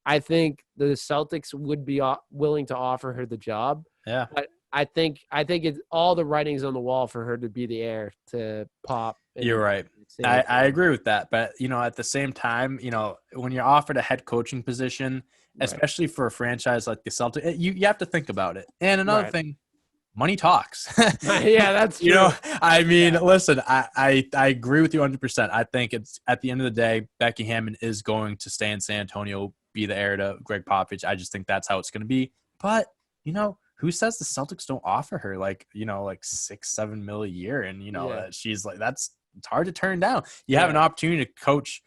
Speaker 1: I think the Celtics would be willing to offer her the job.
Speaker 5: Yeah.
Speaker 1: But I think it's all the writing's on the wall for her to be the heir to Pop.
Speaker 5: You're right. I agree with that. But, at the same time, when you're offered a head coaching position, especially for a franchise like the Celtics, you have to think about it. And another thing, money talks.
Speaker 1: Yeah, that's true.
Speaker 5: Listen, I agree with you 100%. I think it's at the end of the day, Becky Hammond is going to stay in San Antonio, be the heir to Greg Popovich. I just think that's how it's going to be. But, who says the Celtics don't offer her like $6-7 million a year? And, she's like, it's hard to turn down. You have an opportunity to coach,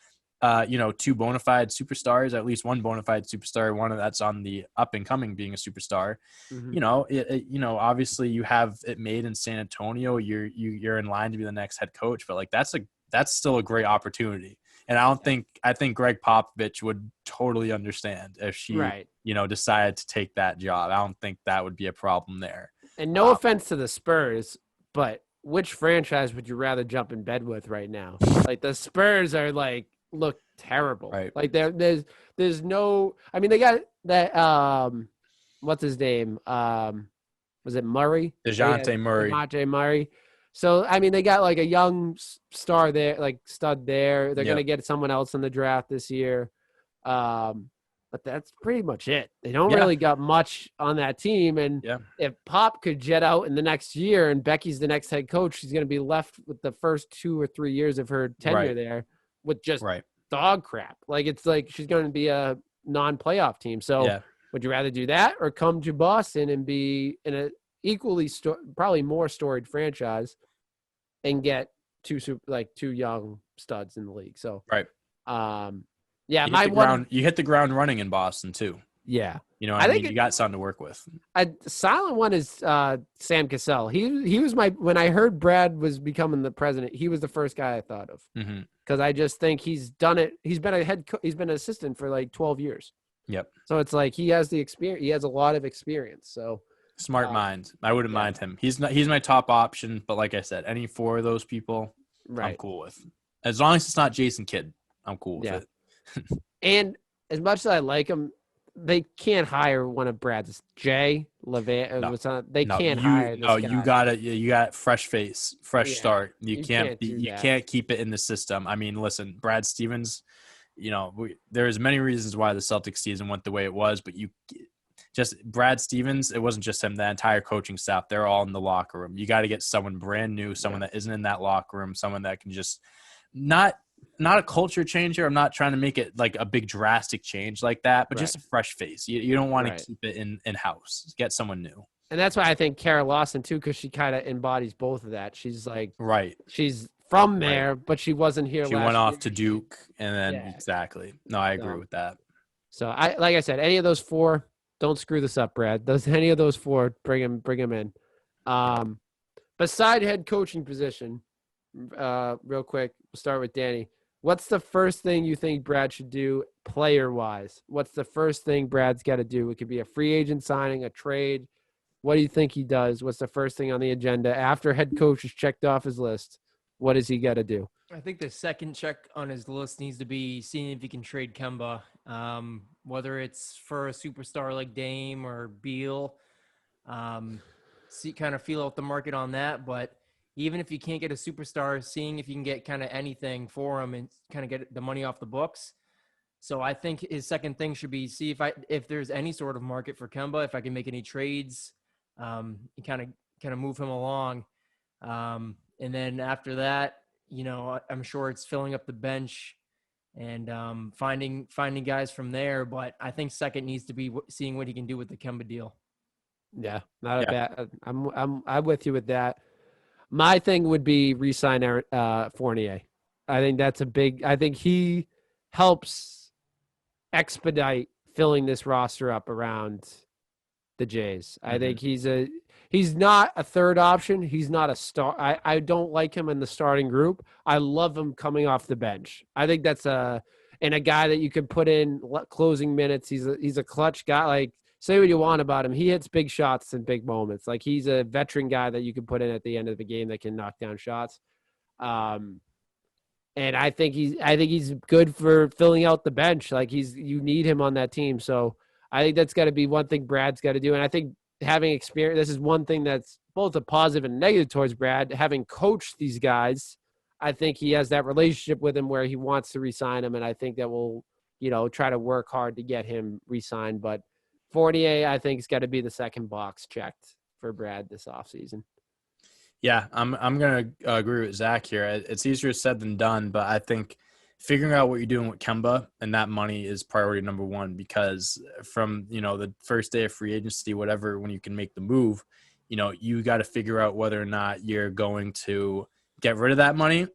Speaker 5: two bona fide superstars, at least one bona fide superstar, one that's on the up and coming being a superstar. Mm-hmm. Obviously you have it made in San Antonio. You're in line to be the next head coach, but like that's still a great opportunity. And I think Greg Popovich would totally understand if she, decided to take that job. I don't think that would be a problem there.
Speaker 1: And no offense to the Spurs, but which franchise would you rather jump in bed with right now? Like the Spurs are look terrible.
Speaker 5: Right.
Speaker 1: Like there's no, they got that, what's his name? Was it Murray?
Speaker 5: DeJounte Murray.
Speaker 1: DeJounte Murray. So, they got like a young star there, like stud there. They're going to get someone else in the draft this year. But that's pretty much it. They don't really got much on that team. And if Pop could jet out in the next year and Becky's the next head coach, she's going to be left with the first 2 or 3 years of her tenure there with just dog crap. Like, it's like she's going to be a non-playoff team. So would you rather do that or come to Boston and be in a equally probably more storied franchise and get two young studs in the league? So
Speaker 5: you hit the ground running in Boston too.
Speaker 1: Yeah,
Speaker 5: I think you got something to work with.
Speaker 1: A silent one is Sam Cassell. He was when I heard Brad was becoming the president, he was the first guy I thought of because I just think he's done it. He's been he's been an assistant for like 12 years.
Speaker 5: Yep.
Speaker 1: So it's like he has the experience. He has a lot of experience. So.
Speaker 5: Smart mind. I wouldn't mind him. He's my top option, but like I said, any four of those people, I'm cool with. As long as it's not Jason Kidd, I'm cool with it.
Speaker 1: And as much as I like him, they can't hire one of Brad's Jay Levan. Can't hire this guy.
Speaker 5: You got fresh face, fresh start. You can't keep it in the system. Listen, Brad Stevens, there's many reasons why the Celtics season went the way it was, but just Brad Stevens, it wasn't just him, the entire coaching staff, they're all in the locker room. You got to get someone brand new, someone that isn't in that locker room, someone that can just not a culture changer. I'm not trying to make it like a big drastic change like that, but just a fresh face. You don't want to keep it in-house. Get someone new.
Speaker 1: And that's why I think Kara Lawson too, because she kind of embodies both of that. She's like, she's from there, but she wasn't here.
Speaker 5: She went off to Duke and then exactly. No, I agree with that.
Speaker 1: So like I said, any of those four, don't screw this up, Brad. Any of those four, bring him in. Beside head coaching position, real quick, we'll start with Danny. What's the first thing you think Brad should do player-wise? What's the first thing Brad's got to do? It could be a free agent signing, a trade. What do you think he does? What's the first thing on the agenda after head coach is checked off his list? What does he got to do?
Speaker 2: I think the second check on his list needs to be seeing if he can trade Kemba, whether it's for a superstar like Dame or Beal. Kind of feel out the market on that. But even if you can't get a superstar, seeing if you can get kind of anything for him and kind of get the money off the books. So I think his second thing should be see if there's any sort of market for Kemba, if I can make any trades, and kind of move him along. And then after that, I'm sure it's filling up the bench and finding guys from there. But I think second needs to be seeing what he can do with the Kemba deal.
Speaker 1: Yeah, not a bad. I'm with you with that. My thing would be re-sign Fournier. I think that's a big. I think he helps expedite filling this roster up around the Jays. I think he's not a third option. He's not a star. I don't like him in the starting group. I love him coming off the bench. I think that's a guy that you can put in closing minutes. He's a clutch guy. Like, say what you want about him. He hits big shots in big moments. Like, he's a veteran guy that you can put in at the end of the game that can knock down shots. And I think he's good for filling out the bench. Like, you need him on that team. So I think that's got to be one thing Brad's got to do. And I think having experience, this is one thing that's both a positive and negative towards Brad. Having coached these guys, I think he has that relationship with him where he wants to re-sign him. And I think that will, try to work hard to get him re-signed. But Fournier, I think, has got to be the second box checked for Brad this offseason.
Speaker 5: Yeah, I'm going to agree with Zach here. It's easier said than done, but I think figuring out what you're doing with Kemba and that money is priority number one, because from, the first day of free agency, whatever, when you can make the move, you got to figure out whether or not you're going to get rid of that money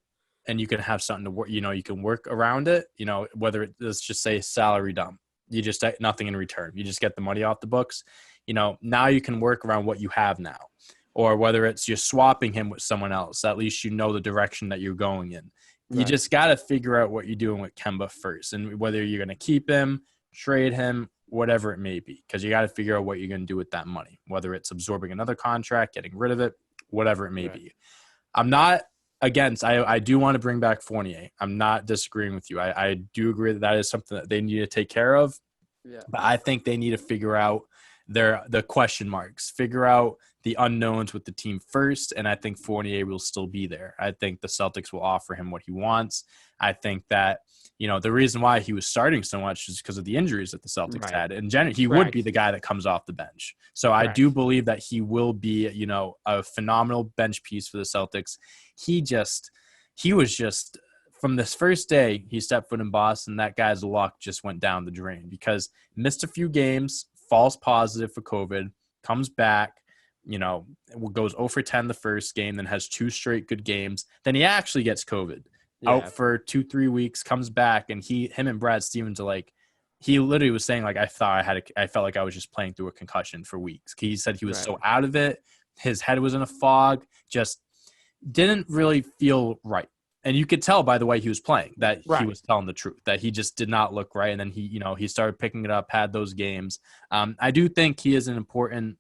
Speaker 5: and you can have something to work, you can work around it, whether it, let's just say salary dump. You just get nothing in return. You just get the money off the books. Now you can work around what you have now. Or whether it's you're swapping him with someone else, at least you know the direction that you're going in. You just got to figure out what you're doing with Kemba first, and whether you're going to keep him, trade him, whatever it may be, because you got to figure out what you're going to do with that money, whether it's absorbing another contract, getting rid of it, whatever it may be. I'm not against – I do want to bring back Fournier. I'm not disagreeing with you. I do agree that is something that they need to take care of, but I think they need to figure out the question marks, figure out the unknowns with the team first, and I think Fournier will still be there. I think the Celtics will offer him what he wants. I think that, the reason why he was starting so much is because of the injuries that the Celtics had. In general, he would be the guy that comes off the bench. So I do believe that he will be, a phenomenal bench piece for the Celtics. He was just from this first day he stepped foot in Boston, that guy's luck just went down the drain because missed a few games, false positive for COVID, comes back, goes 0 for 10 the first game, then has 2 straight good games. Then he actually gets COVID, out for 2-3 weeks, comes back, and him and Brad Stevens are like, he literally was saying, like, I felt like I was just playing through a concussion for weeks. He said he was so out of it. His head was in a fog, just didn't really feel right. And you could tell by the way he was playing that he was telling the truth, that he just did not look right. And then he started picking it up, had those games. I do think he is an important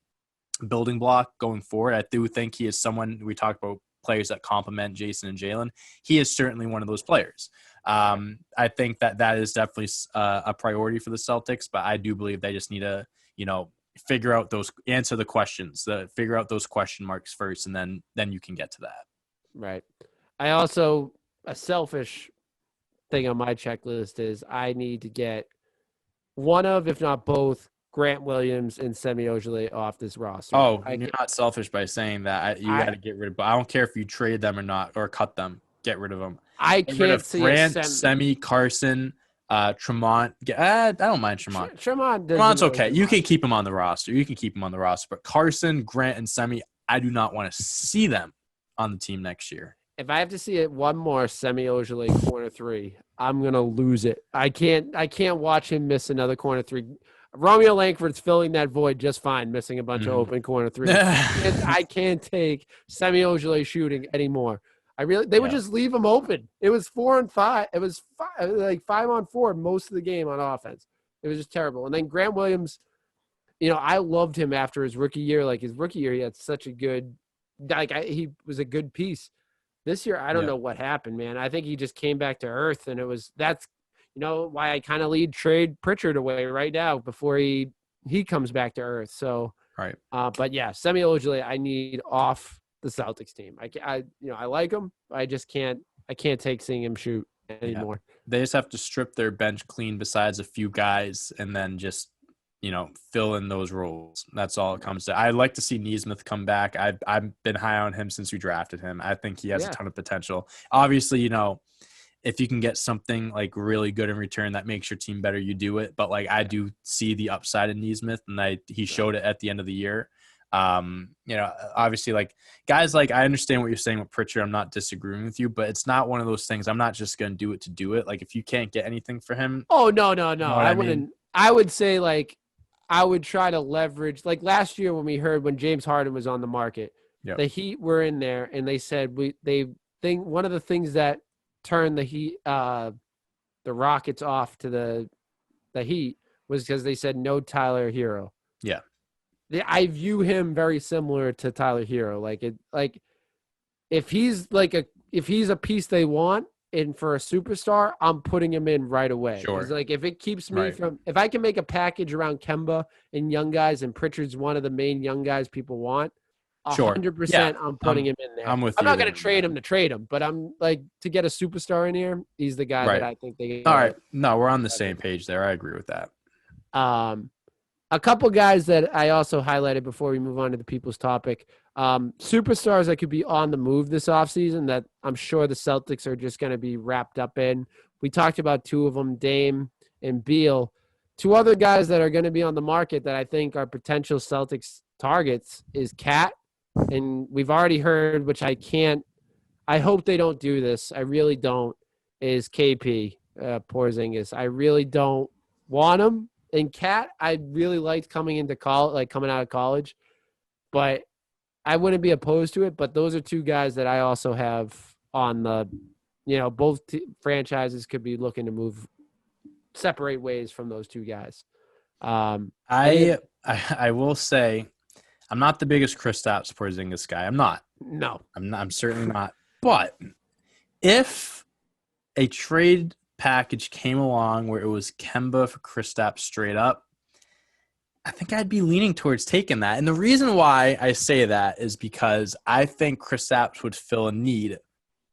Speaker 5: building block going forward. I do think he is someone, we talked about players that complement Jason and Jalen. He is certainly one of those players. I think that is definitely a priority for the Celtics, but I do believe they just need to, figure out answer the questions, figure out those question marks first, and then you can get to that.
Speaker 1: Right. I also, a selfish thing on my checklist is I need to get one of, if not both, Grant Williams and Semi Ojeleye off this roster.
Speaker 5: Oh, you're not selfish by saying that. You got to get rid of. But I don't care if you trade them or not, or cut them. Get rid of them.
Speaker 1: I can't see
Speaker 5: Grant, Semi, Carson, Tremont. I don't mind Tremont.
Speaker 1: Tremont's
Speaker 5: okay. You can keep him on the roster. But Carson, Grant, and Semi, I do not want to see them on the team next year.
Speaker 1: If I have to see it one more Semi Ojeleye corner 3, I'm gonna lose it. I can't watch him miss another corner 3. Romeo Langford's filling that void just fine, missing a bunch of open corner 3s. I can't take Semi Ojeleye shooting anymore. They would just leave him open. It was 4 and 5. It was 5 on 4 most of the game on offense. It was just terrible. And then Grant Williams, I loved him after his rookie year. Like his rookie year, he had such a good, he was a good piece. This year, I don't know what happened, man. I think he just came back to earth, and that's why I kind of trade Pritchard away right now before he comes back to earth. So, but yeah, Semi Ojeleye, I need off the Celtics team. I like him. I just can't take seeing him shoot anymore.
Speaker 5: Yeah. They just have to strip their bench clean besides a few guys, and then just fill in those roles. That's all it comes to. I'd like to see Nesmith come back. I've been high on him since we drafted him. I think he has a ton of potential. Obviously, if you can get something like really good in return that makes your team better, you do it. But like I do see the upside in Neesmith, and he showed it at the end of the year. Obviously, like guys, like I understand what you're saying with Pritchard. I'm not disagreeing with you, but it's not one of those things. I'm not just going to do it to do it. Like if you can't get anything for him.
Speaker 1: Oh, no.
Speaker 5: You know what
Speaker 1: I
Speaker 5: mean?
Speaker 1: wouldn't. I would say like I would try to leverage like last year when James Harden was on the market,
Speaker 5: Yep.
Speaker 1: the Heat were in there and they said one of the things that turned the Heat the Rockets off to the Heat was because they said no Tyler Hero.
Speaker 5: Yeah.
Speaker 1: I view him very similar to Tyler Hero. If he's a piece they want and for a superstar, I'm putting him in right away.
Speaker 5: Sure.
Speaker 1: It's like if it keeps me if I can make a package around Kemba and young guys, and Pritchard's one of the main young guys people want, 100% I'm putting him in there.
Speaker 5: I'm with you.
Speaker 1: I'm not going to trade him, but I'm like to get a superstar in here. He's the guy that I think they.
Speaker 5: All right, no, we're on the same page there. I agree with that.
Speaker 1: A couple guys that I also highlighted before we move on to the people's topic, superstars that could be on the move this offseason that I'm sure the Celtics are just going to be wrapped up in. We talked about two of them, Dame and Beal. Two other guys that are going to be on the market that I think are potential Celtics targets is Cat, and we've already heard, which I hope they don't do this. I really don't, is KP, Porzingis. I really don't want him. And Cat, I really liked coming out of college, but I wouldn't be opposed to it. But those are two guys that I also have on the, both franchises could be looking to separate ways from those two guys.
Speaker 5: I will say, I'm not the biggest Kristaps Porzingis guy. I'm not.
Speaker 1: No,
Speaker 5: I'm certainly not. But if a trade package came along where it was Kemba for Kristaps straight up, I think I'd be leaning towards taking that. And the reason why I say that is because I think Kristaps would fill a need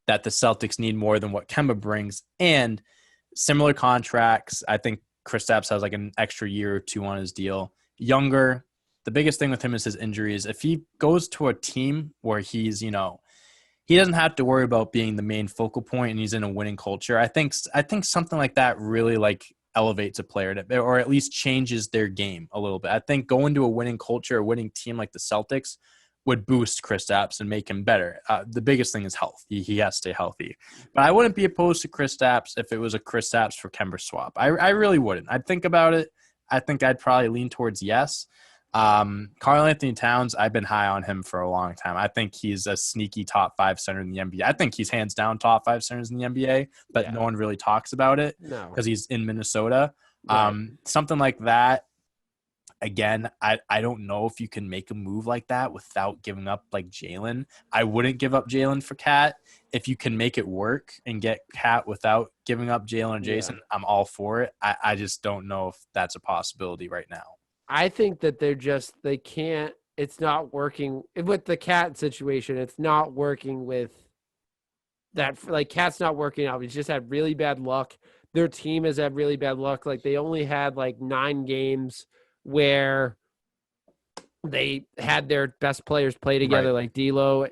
Speaker 5: that the Celtics need more than what Kemba brings. And similar contracts, I think Kristaps has like an extra year or two on his deal. Younger. The biggest thing with him is his injuries. If he goes to a team where he's, he doesn't have to worry about being the main focal point and he's in a winning culture. I think something like that really like elevates a player or at least changes their game a little bit. I think going to a winning culture, a winning team like the Celtics would boost Kristaps and make him better. The biggest thing is health. He has to stay healthy. But I wouldn't be opposed to Kristaps if it was a Kristaps for Kemba swap. I really wouldn't. I'd think about it. I think I'd probably lean towards yes. Karl Anthony Towns, I've been high on him for a long time. I think he's a sneaky top 5 center in the NBA. I think he's hands down top 5 centers in the NBA, but no one really talks about it because he's in Minnesota. Right. Something like that. Again, I don't know if you can make a move like that without giving up like Jalen. I wouldn't give up Jalen for Cat. If you can make it work and get Cat without giving up Jalen or Jason, I'm all for it. I just don't know if that's a possibility right now.
Speaker 1: I think that they can't, it's not working with the Cat situation. It's not working with that. Like Cat's not working out. He's just had really bad luck. Their team has had really bad luck. Like they only had like 9 games where they had their best players play together, like D'Lo.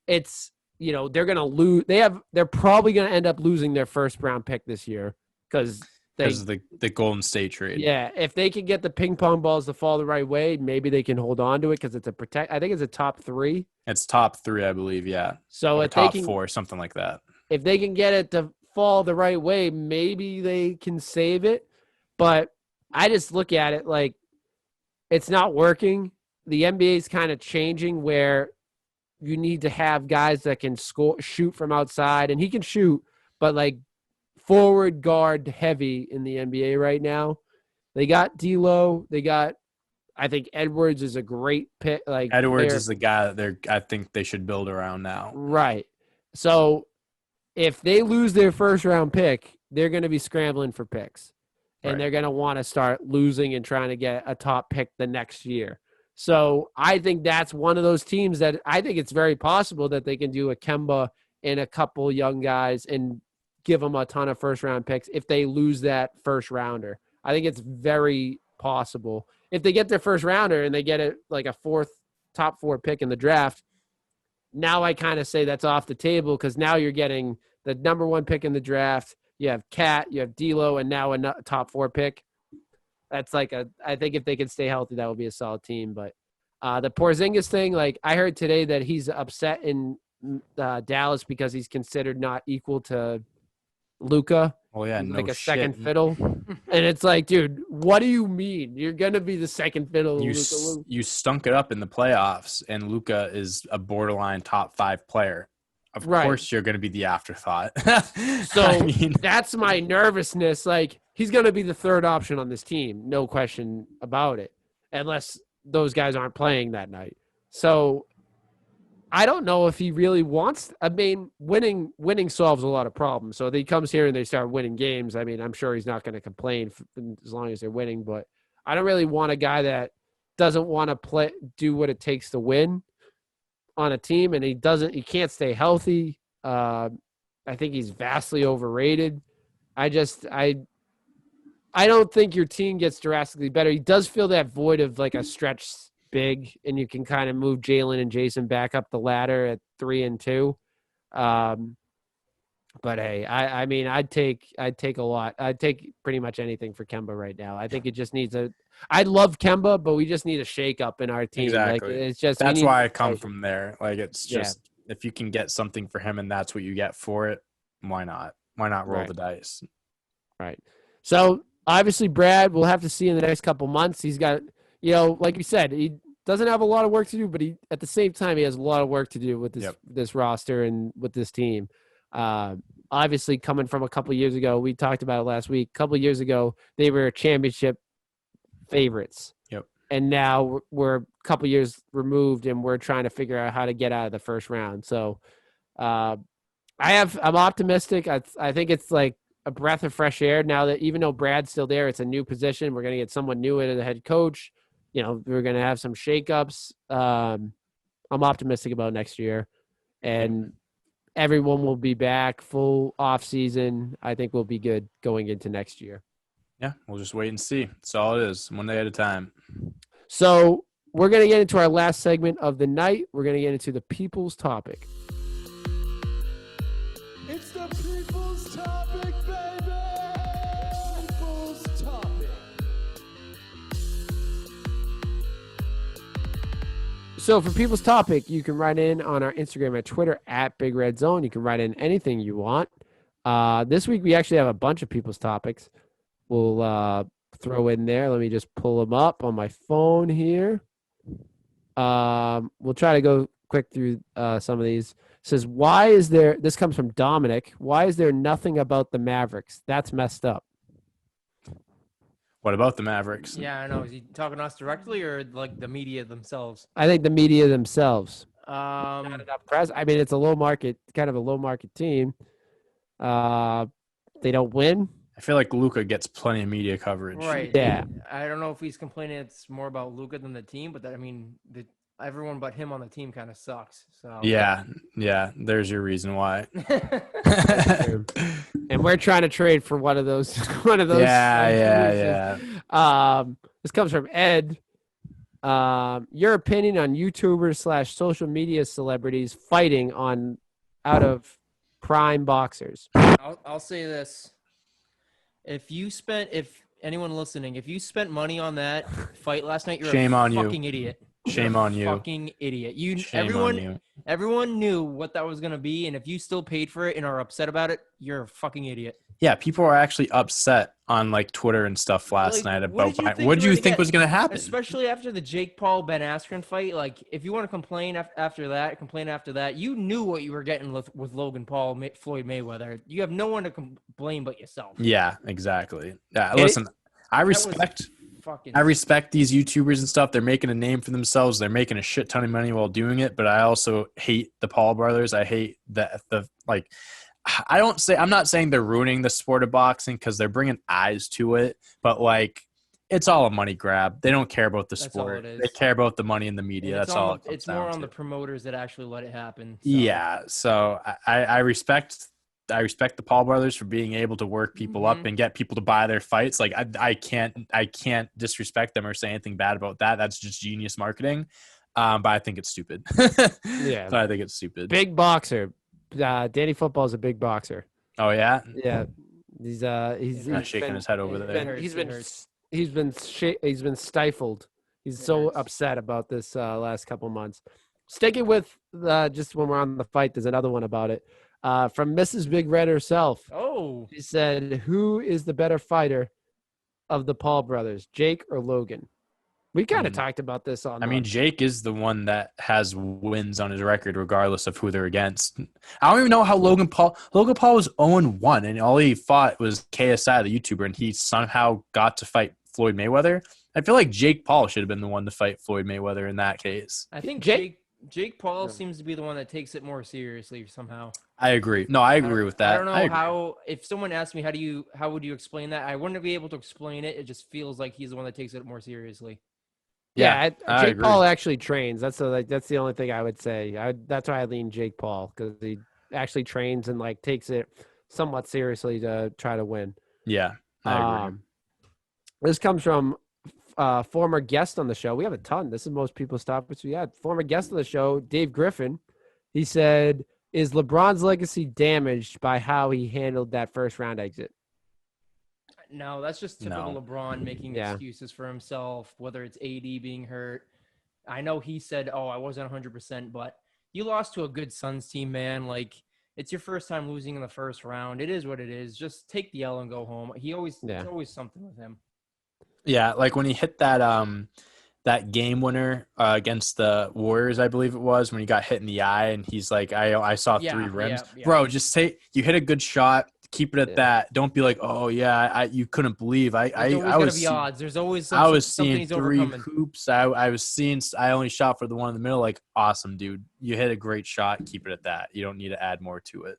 Speaker 1: It's, they're going to lose. They're probably going to end up losing their first round pick this year because
Speaker 5: of the Golden State trade.
Speaker 1: Yeah, if they can get the ping pong balls to fall the right way, maybe they can hold on to it because it's I think it's a top 3.
Speaker 5: It's top 3, I believe. Yeah.
Speaker 1: So if
Speaker 5: top
Speaker 1: they can,
Speaker 5: 4, something like that.
Speaker 1: If they can get it to fall the right way, maybe they can save it. But I just look at it like it's not working. The NBA is kind of changing where you need to have guys that can shoot from outside, and he can shoot, but like forward guard heavy in the NBA right now. They got D'Lo. They got, I think Edwards is a great pick. Like
Speaker 5: Edwards is the guy that I think they should build around now.
Speaker 1: Right. So if they lose their first round pick, they're going to be scrambling for picks. And they're going to want to start losing and trying to get a top pick the next year. So I think that's one of those teams that I think it's very possible that they can do a Kemba and a couple young guys and give them a ton of first-round picks if they lose that first-rounder. I think it's very possible. If they get their first-rounder and they get it like a top 4 pick in the draft, now I kind of say that's off the table because now you're getting the number 1 pick in the draft. You have Cat, you have D'Lo, and now a top 4 pick. That's I think if they can stay healthy, that would be a solid team. But the Porzingis thing, like I heard today that he's upset in Dallas because he's considered not equal to Luka.
Speaker 5: Oh yeah,
Speaker 1: He's
Speaker 5: no
Speaker 1: like a
Speaker 5: shit.
Speaker 1: second fiddle. And it's like, dude, what do you mean? You're gonna be the second fiddle.
Speaker 5: You stunk it up in the playoffs, and Luka is a borderline top 5 player. Of course, you're going to be the afterthought.
Speaker 1: So that's my nervousness. Like, he's going to be the third option on this team, no question about it, unless those guys aren't playing that night. So I don't know if he really wants. I mean, winning solves a lot of problems. So if he comes here and they start winning games, I mean, I'm sure he's not going to complain as long as they're winning. But I don't really want a guy that doesn't want to do what it takes to win on a team, and he can't stay healthy. I think he's vastly overrated. I don't think your team gets drastically better. He does fill that void of like a stretch big, and you can kind of move Jalen and Jason back up the ladder at 3 and 2. But hey, I mean, I'd take a lot. I'd take pretty much anything for Kemba right now. I think it just needs I love Kemba, but we just need a shakeup in our team.
Speaker 5: Exactly.
Speaker 1: Like, it's just
Speaker 5: that's why I come from there. Like, it's just if you can get something for him and that's what you get for it, why not? Why not roll the dice?
Speaker 1: Right. So obviously, Brad, we'll have to see in the next couple months. He's got, like you said, he doesn't have a lot of work to do, but at the same time, he has a lot of work to do with this roster and with this team. Obviously, coming from a couple of years ago, we talked about it last week. A couple of years ago, they were championship favorites.
Speaker 5: Yep. And
Speaker 1: now we're a couple of years removed, and we're trying to figure out how to get out of the first round. So, I'm optimistic. I think it's like a breath of fresh air now that even though Brad's still there, it's a new position. We're going to get someone new into the head coach. We're going to have some shakeups. I'm optimistic about next year, and everyone will be back full off season. I think we'll be good going into next year.
Speaker 5: Yeah, we'll just wait and see. That's all it is, one day at a time.
Speaker 1: So we're going to get into our last segment of the night. We're going to get into the people's topic.
Speaker 4: It's the people's topic, baby! People's topic.
Speaker 1: So for people's topic, you can write in on our Instagram and Twitter at Big Red Zone. You can write in anything you want. This week, we actually have a bunch of people's topics. We'll throw in there. Let me just pull them up on my phone here. We'll try to go quick through some of these. It says, why is there, this comes from Dominic, why is there nothing about the Mavericks? That's messed up.
Speaker 5: What about the Mavericks?
Speaker 2: Yeah, I know. Is he talking to us directly or like the media themselves?
Speaker 1: I think the media themselves.
Speaker 2: Not
Speaker 1: enough press. I mean, it's a low market team. They don't win.
Speaker 5: I feel like Luka gets plenty of media coverage.
Speaker 2: Right.
Speaker 1: Yeah.
Speaker 2: I don't know if he's complaining it's more about Luka than the team, but everyone but him on the team kind of sucks. So
Speaker 5: Yeah. There's your reason why.
Speaker 1: And we're trying to trade for one of those.
Speaker 5: Yeah.
Speaker 1: This comes from Ed. Your opinion on YouTubers / social media celebrities fighting out of prime boxers.
Speaker 2: I'll say this. If anyone listening, if you spent money on that fight last night, you're
Speaker 5: Shame on you.
Speaker 2: fucking idiot.
Speaker 5: Shame on you.
Speaker 2: Fucking idiot.
Speaker 5: Everyone
Speaker 2: Everyone knew what that was going to be, and if you still paid for it and are upset about it, you're a fucking idiot.
Speaker 5: Yeah, people are actually upset on like Twitter and stuff last night about what did you think was going to happen?
Speaker 2: Especially after the Jake Paul Ben Askren fight. Like, if you want to complain after that, you knew what you were getting with Logan Paul, Floyd Mayweather. You have no one to blame but yourself.
Speaker 5: Yeah, exactly. Yeah, listen, I respect these YouTubers and stuff. They're making a name for themselves. They're making a shit ton of money while doing it. But I also hate the Paul brothers. I hate I'm not saying they're ruining the sport of boxing because they're bringing eyes to it, but like it's all a money grab. They don't care about the sport. They care about the money in the media. That's all.
Speaker 2: It's more on the promoters that actually let it happen.
Speaker 5: So. Yeah. So I respect the Paul brothers for being able to work people up and get people to buy their fights. Like I can't disrespect them or say anything bad about that. That's just genius marketing. But I think it's stupid.
Speaker 1: Yeah.
Speaker 5: So I think it's stupid.
Speaker 1: Big boxer. Danny Football's a big boxer.
Speaker 5: Oh yeah,
Speaker 1: Yeah, he's
Speaker 5: not shaking his head over there.
Speaker 1: he's been stifled. He's
Speaker 2: It
Speaker 1: so
Speaker 2: hurts.
Speaker 1: upset about this last couple months. Sticking with just when we're on the fight, there's another one about it from Mrs. Big Red herself.
Speaker 2: Oh,
Speaker 1: She said, "Who is the better fighter of the Paul brothers, Jake or Logan?" We kind of talked about this on.
Speaker 5: I mean, Jake is the one that has wins on his record, regardless of who they're against. I don't even know how Logan Paul was 0-1, and all he fought was KSI, the YouTuber, and he somehow got to fight Floyd Mayweather. I feel like Jake Paul should have been the one to fight Floyd Mayweather in that case.
Speaker 2: I think
Speaker 1: Jake-
Speaker 2: Jake Paul seems to be the one that takes it more seriously somehow.
Speaker 5: I agree. No, I agree with that.
Speaker 2: I don't know how. If someone asked me how would you explain that, I wouldn't be able to explain it. It just feels like he's the one that takes it more seriously.
Speaker 1: Yeah,
Speaker 5: I
Speaker 1: Jake
Speaker 5: agree.
Speaker 1: Paul actually trains. That's the only thing I would say. That's why I lean Jake Paul, because he actually trains and like takes it somewhat seriously to try to win.
Speaker 5: Yeah, I agree.
Speaker 1: This comes from former guest on the show. We have a ton. This is most people's topics. We had former guest on the show, Dave Griffin. He said, "Is LeBron's legacy damaged by how he handled that first round exit?"
Speaker 2: No, that's just typical
Speaker 5: No.
Speaker 2: LeBron making
Speaker 1: Yeah.
Speaker 2: excuses for himself, whether it's AD being hurt. I know he said, "Oh, I wasn't 100%," but you lost to a good Suns team, man. Like, it's your first time losing in the first round. It is what it is. Just take the L and go home. It's always something with him.
Speaker 5: Yeah, like when he hit that game winner against the Warriors, I believe it was, when he got hit in the eye, and he's like, I saw
Speaker 2: Yeah,
Speaker 5: 3 rims.
Speaker 2: yeah.
Speaker 5: Bro, just you hit a good shot, keep it at that. Don't be like, oh yeah, you couldn't believe
Speaker 2: There's always
Speaker 5: I
Speaker 2: gonna
Speaker 5: was
Speaker 2: be
Speaker 5: seeing,
Speaker 2: odds. There's always
Speaker 5: I was
Speaker 2: something
Speaker 5: seeing
Speaker 2: he's
Speaker 5: 3
Speaker 2: overcoming.
Speaker 5: hoops. I only shot for the one in the middle. Like, awesome, dude. You hit a great shot. Keep it at that. You don't need to add more to it.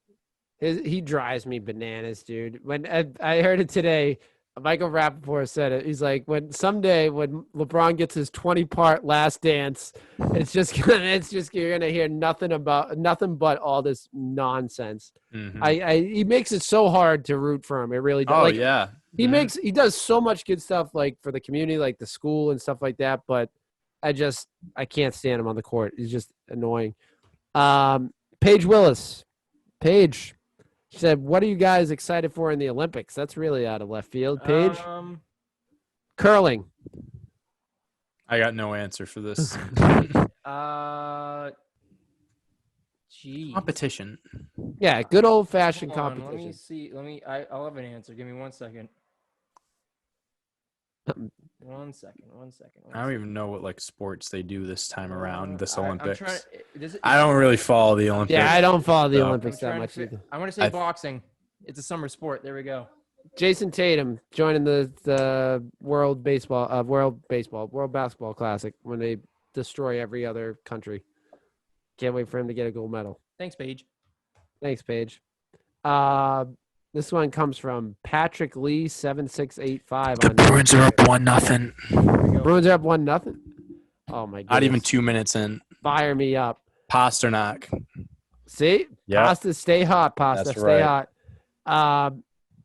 Speaker 1: He drives me bananas, dude. When I heard it today, Michael Rappaport said it. He's like, when LeBron gets his 20-part Last Dance, you're gonna hear nothing but all this nonsense.
Speaker 5: Mhm.
Speaker 1: He makes it so hard to root for him. It really does.
Speaker 5: Oh
Speaker 1: Like,
Speaker 5: yeah.
Speaker 1: he does so much good stuff, like for the community, like the school and stuff like that. But I can't stand him on the court. He's just annoying. Paige Willis, Paige. She said, "What are you guys excited for in the Olympics?" That's really out of left field. Paige, curling.
Speaker 5: I got no answer for this.
Speaker 2: Geez.
Speaker 5: Competition.
Speaker 1: Yeah, good old fashioned
Speaker 2: Hold on,
Speaker 1: competition.
Speaker 2: Let me see. I'll have an answer. Give me 1 second. 1 second.
Speaker 5: I don't even know what like sports they do this time around this Olympics.
Speaker 2: I'm
Speaker 5: I don't really follow the Olympics.
Speaker 1: Yeah, I don't follow the
Speaker 5: So-
Speaker 1: Olympics that much either.
Speaker 2: I'm going to say boxing. It's a summer sport. There we go.
Speaker 1: Jason Tatum joining the World Basketball Classic when they destroy every other country. Can't wait for him to get a gold medal.
Speaker 2: Thanks, Paige.
Speaker 1: Thanks, Paige. This one comes from Patrick Lee 7685.
Speaker 5: The Bruins are up 1-0.
Speaker 1: Bruins are up 1-0. Oh my god!
Speaker 5: Not even 2 minutes in.
Speaker 1: Fire me up.
Speaker 5: Pasternak.
Speaker 1: See?
Speaker 5: Yeah.
Speaker 1: Pasta, stay hot. Pasta,
Speaker 5: That's
Speaker 1: stay
Speaker 5: right.
Speaker 1: hot.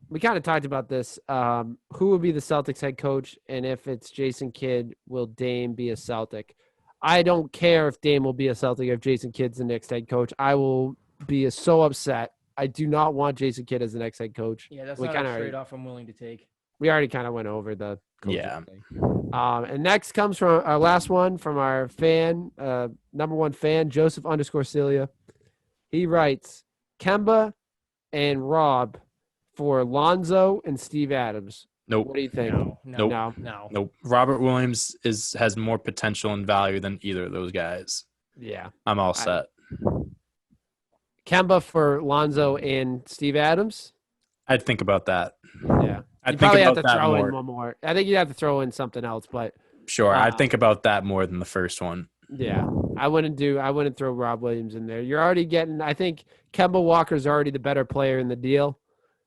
Speaker 1: We kind of talked about this. Who will be the Celtics head coach? And if it's Jason Kidd, will Dame be a Celtic? I don't care if Dame will be a Celtic or if Jason Kidd's the next head coach. I will be so upset. I do not want Jason Kidd as the next head coach.
Speaker 2: Yeah, that's
Speaker 1: We
Speaker 2: not
Speaker 1: kinda
Speaker 2: a
Speaker 1: already-
Speaker 2: trade-off I'm willing to take.
Speaker 1: We already kind of went over the coaching
Speaker 5: Yeah.
Speaker 1: thing. And next comes from our last one from our fan, number one fan, Joseph_Celia. He writes, Kemba and Rob for Lonzo and Steve Adams.
Speaker 5: Nope.
Speaker 1: What do you think?
Speaker 2: No.
Speaker 5: Nope. Robert Williams has more potential and value than either of those guys.
Speaker 1: Yeah.
Speaker 5: I'm all set.
Speaker 1: Kemba for Lonzo and Steve Adams.
Speaker 5: I'd think about that.
Speaker 1: Yeah.
Speaker 5: I'd
Speaker 1: You
Speaker 5: think
Speaker 1: probably have
Speaker 5: about
Speaker 1: to
Speaker 5: that
Speaker 1: throw in
Speaker 5: more.
Speaker 1: one more. I think you'd have to throw in something else, but
Speaker 5: Sure. I'd think about that more than the first one.
Speaker 1: yeah, I wouldn't throw Rob Williams in there. You're already getting, I think Kemba Walker's already the better player in the deal.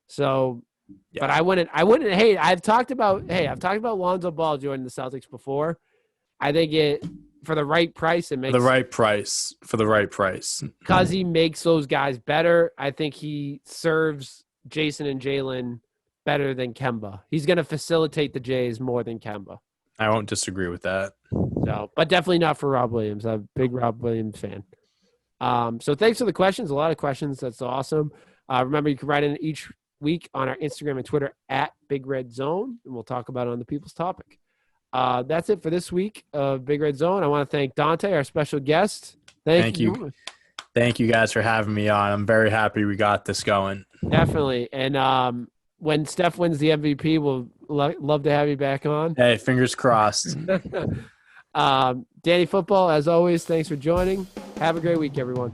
Speaker 1: So,
Speaker 5: Yeah.
Speaker 1: but I wouldn't, hey, I've talked about Lonzo Ball joining the Celtics before. I think for the right price, it makes
Speaker 5: For the right price.
Speaker 1: because he makes those guys better. I think he serves Jason and Jalen better than Kemba. He's going to facilitate the Jays more than Kemba.
Speaker 5: I won't disagree with that.
Speaker 1: So, but definitely not for Rob Williams. I'm a big Rob Williams fan. So thanks for the questions. A lot of questions. That's awesome. Remember, you can write in each week on our Instagram and Twitter at Big Red Zone, and we'll talk about it on the People's Topic. That's it for this week of Big Red Zone. I want to thank Dante, our special guest. Thank you.
Speaker 5: Thank you guys for having me on. I'm very happy we got this going.
Speaker 1: Definitely. And when Steph wins the MVP, we'll love to have you back on.
Speaker 5: Hey, fingers crossed.
Speaker 1: Danny Football, as always, thanks for joining. Have a great week, everyone.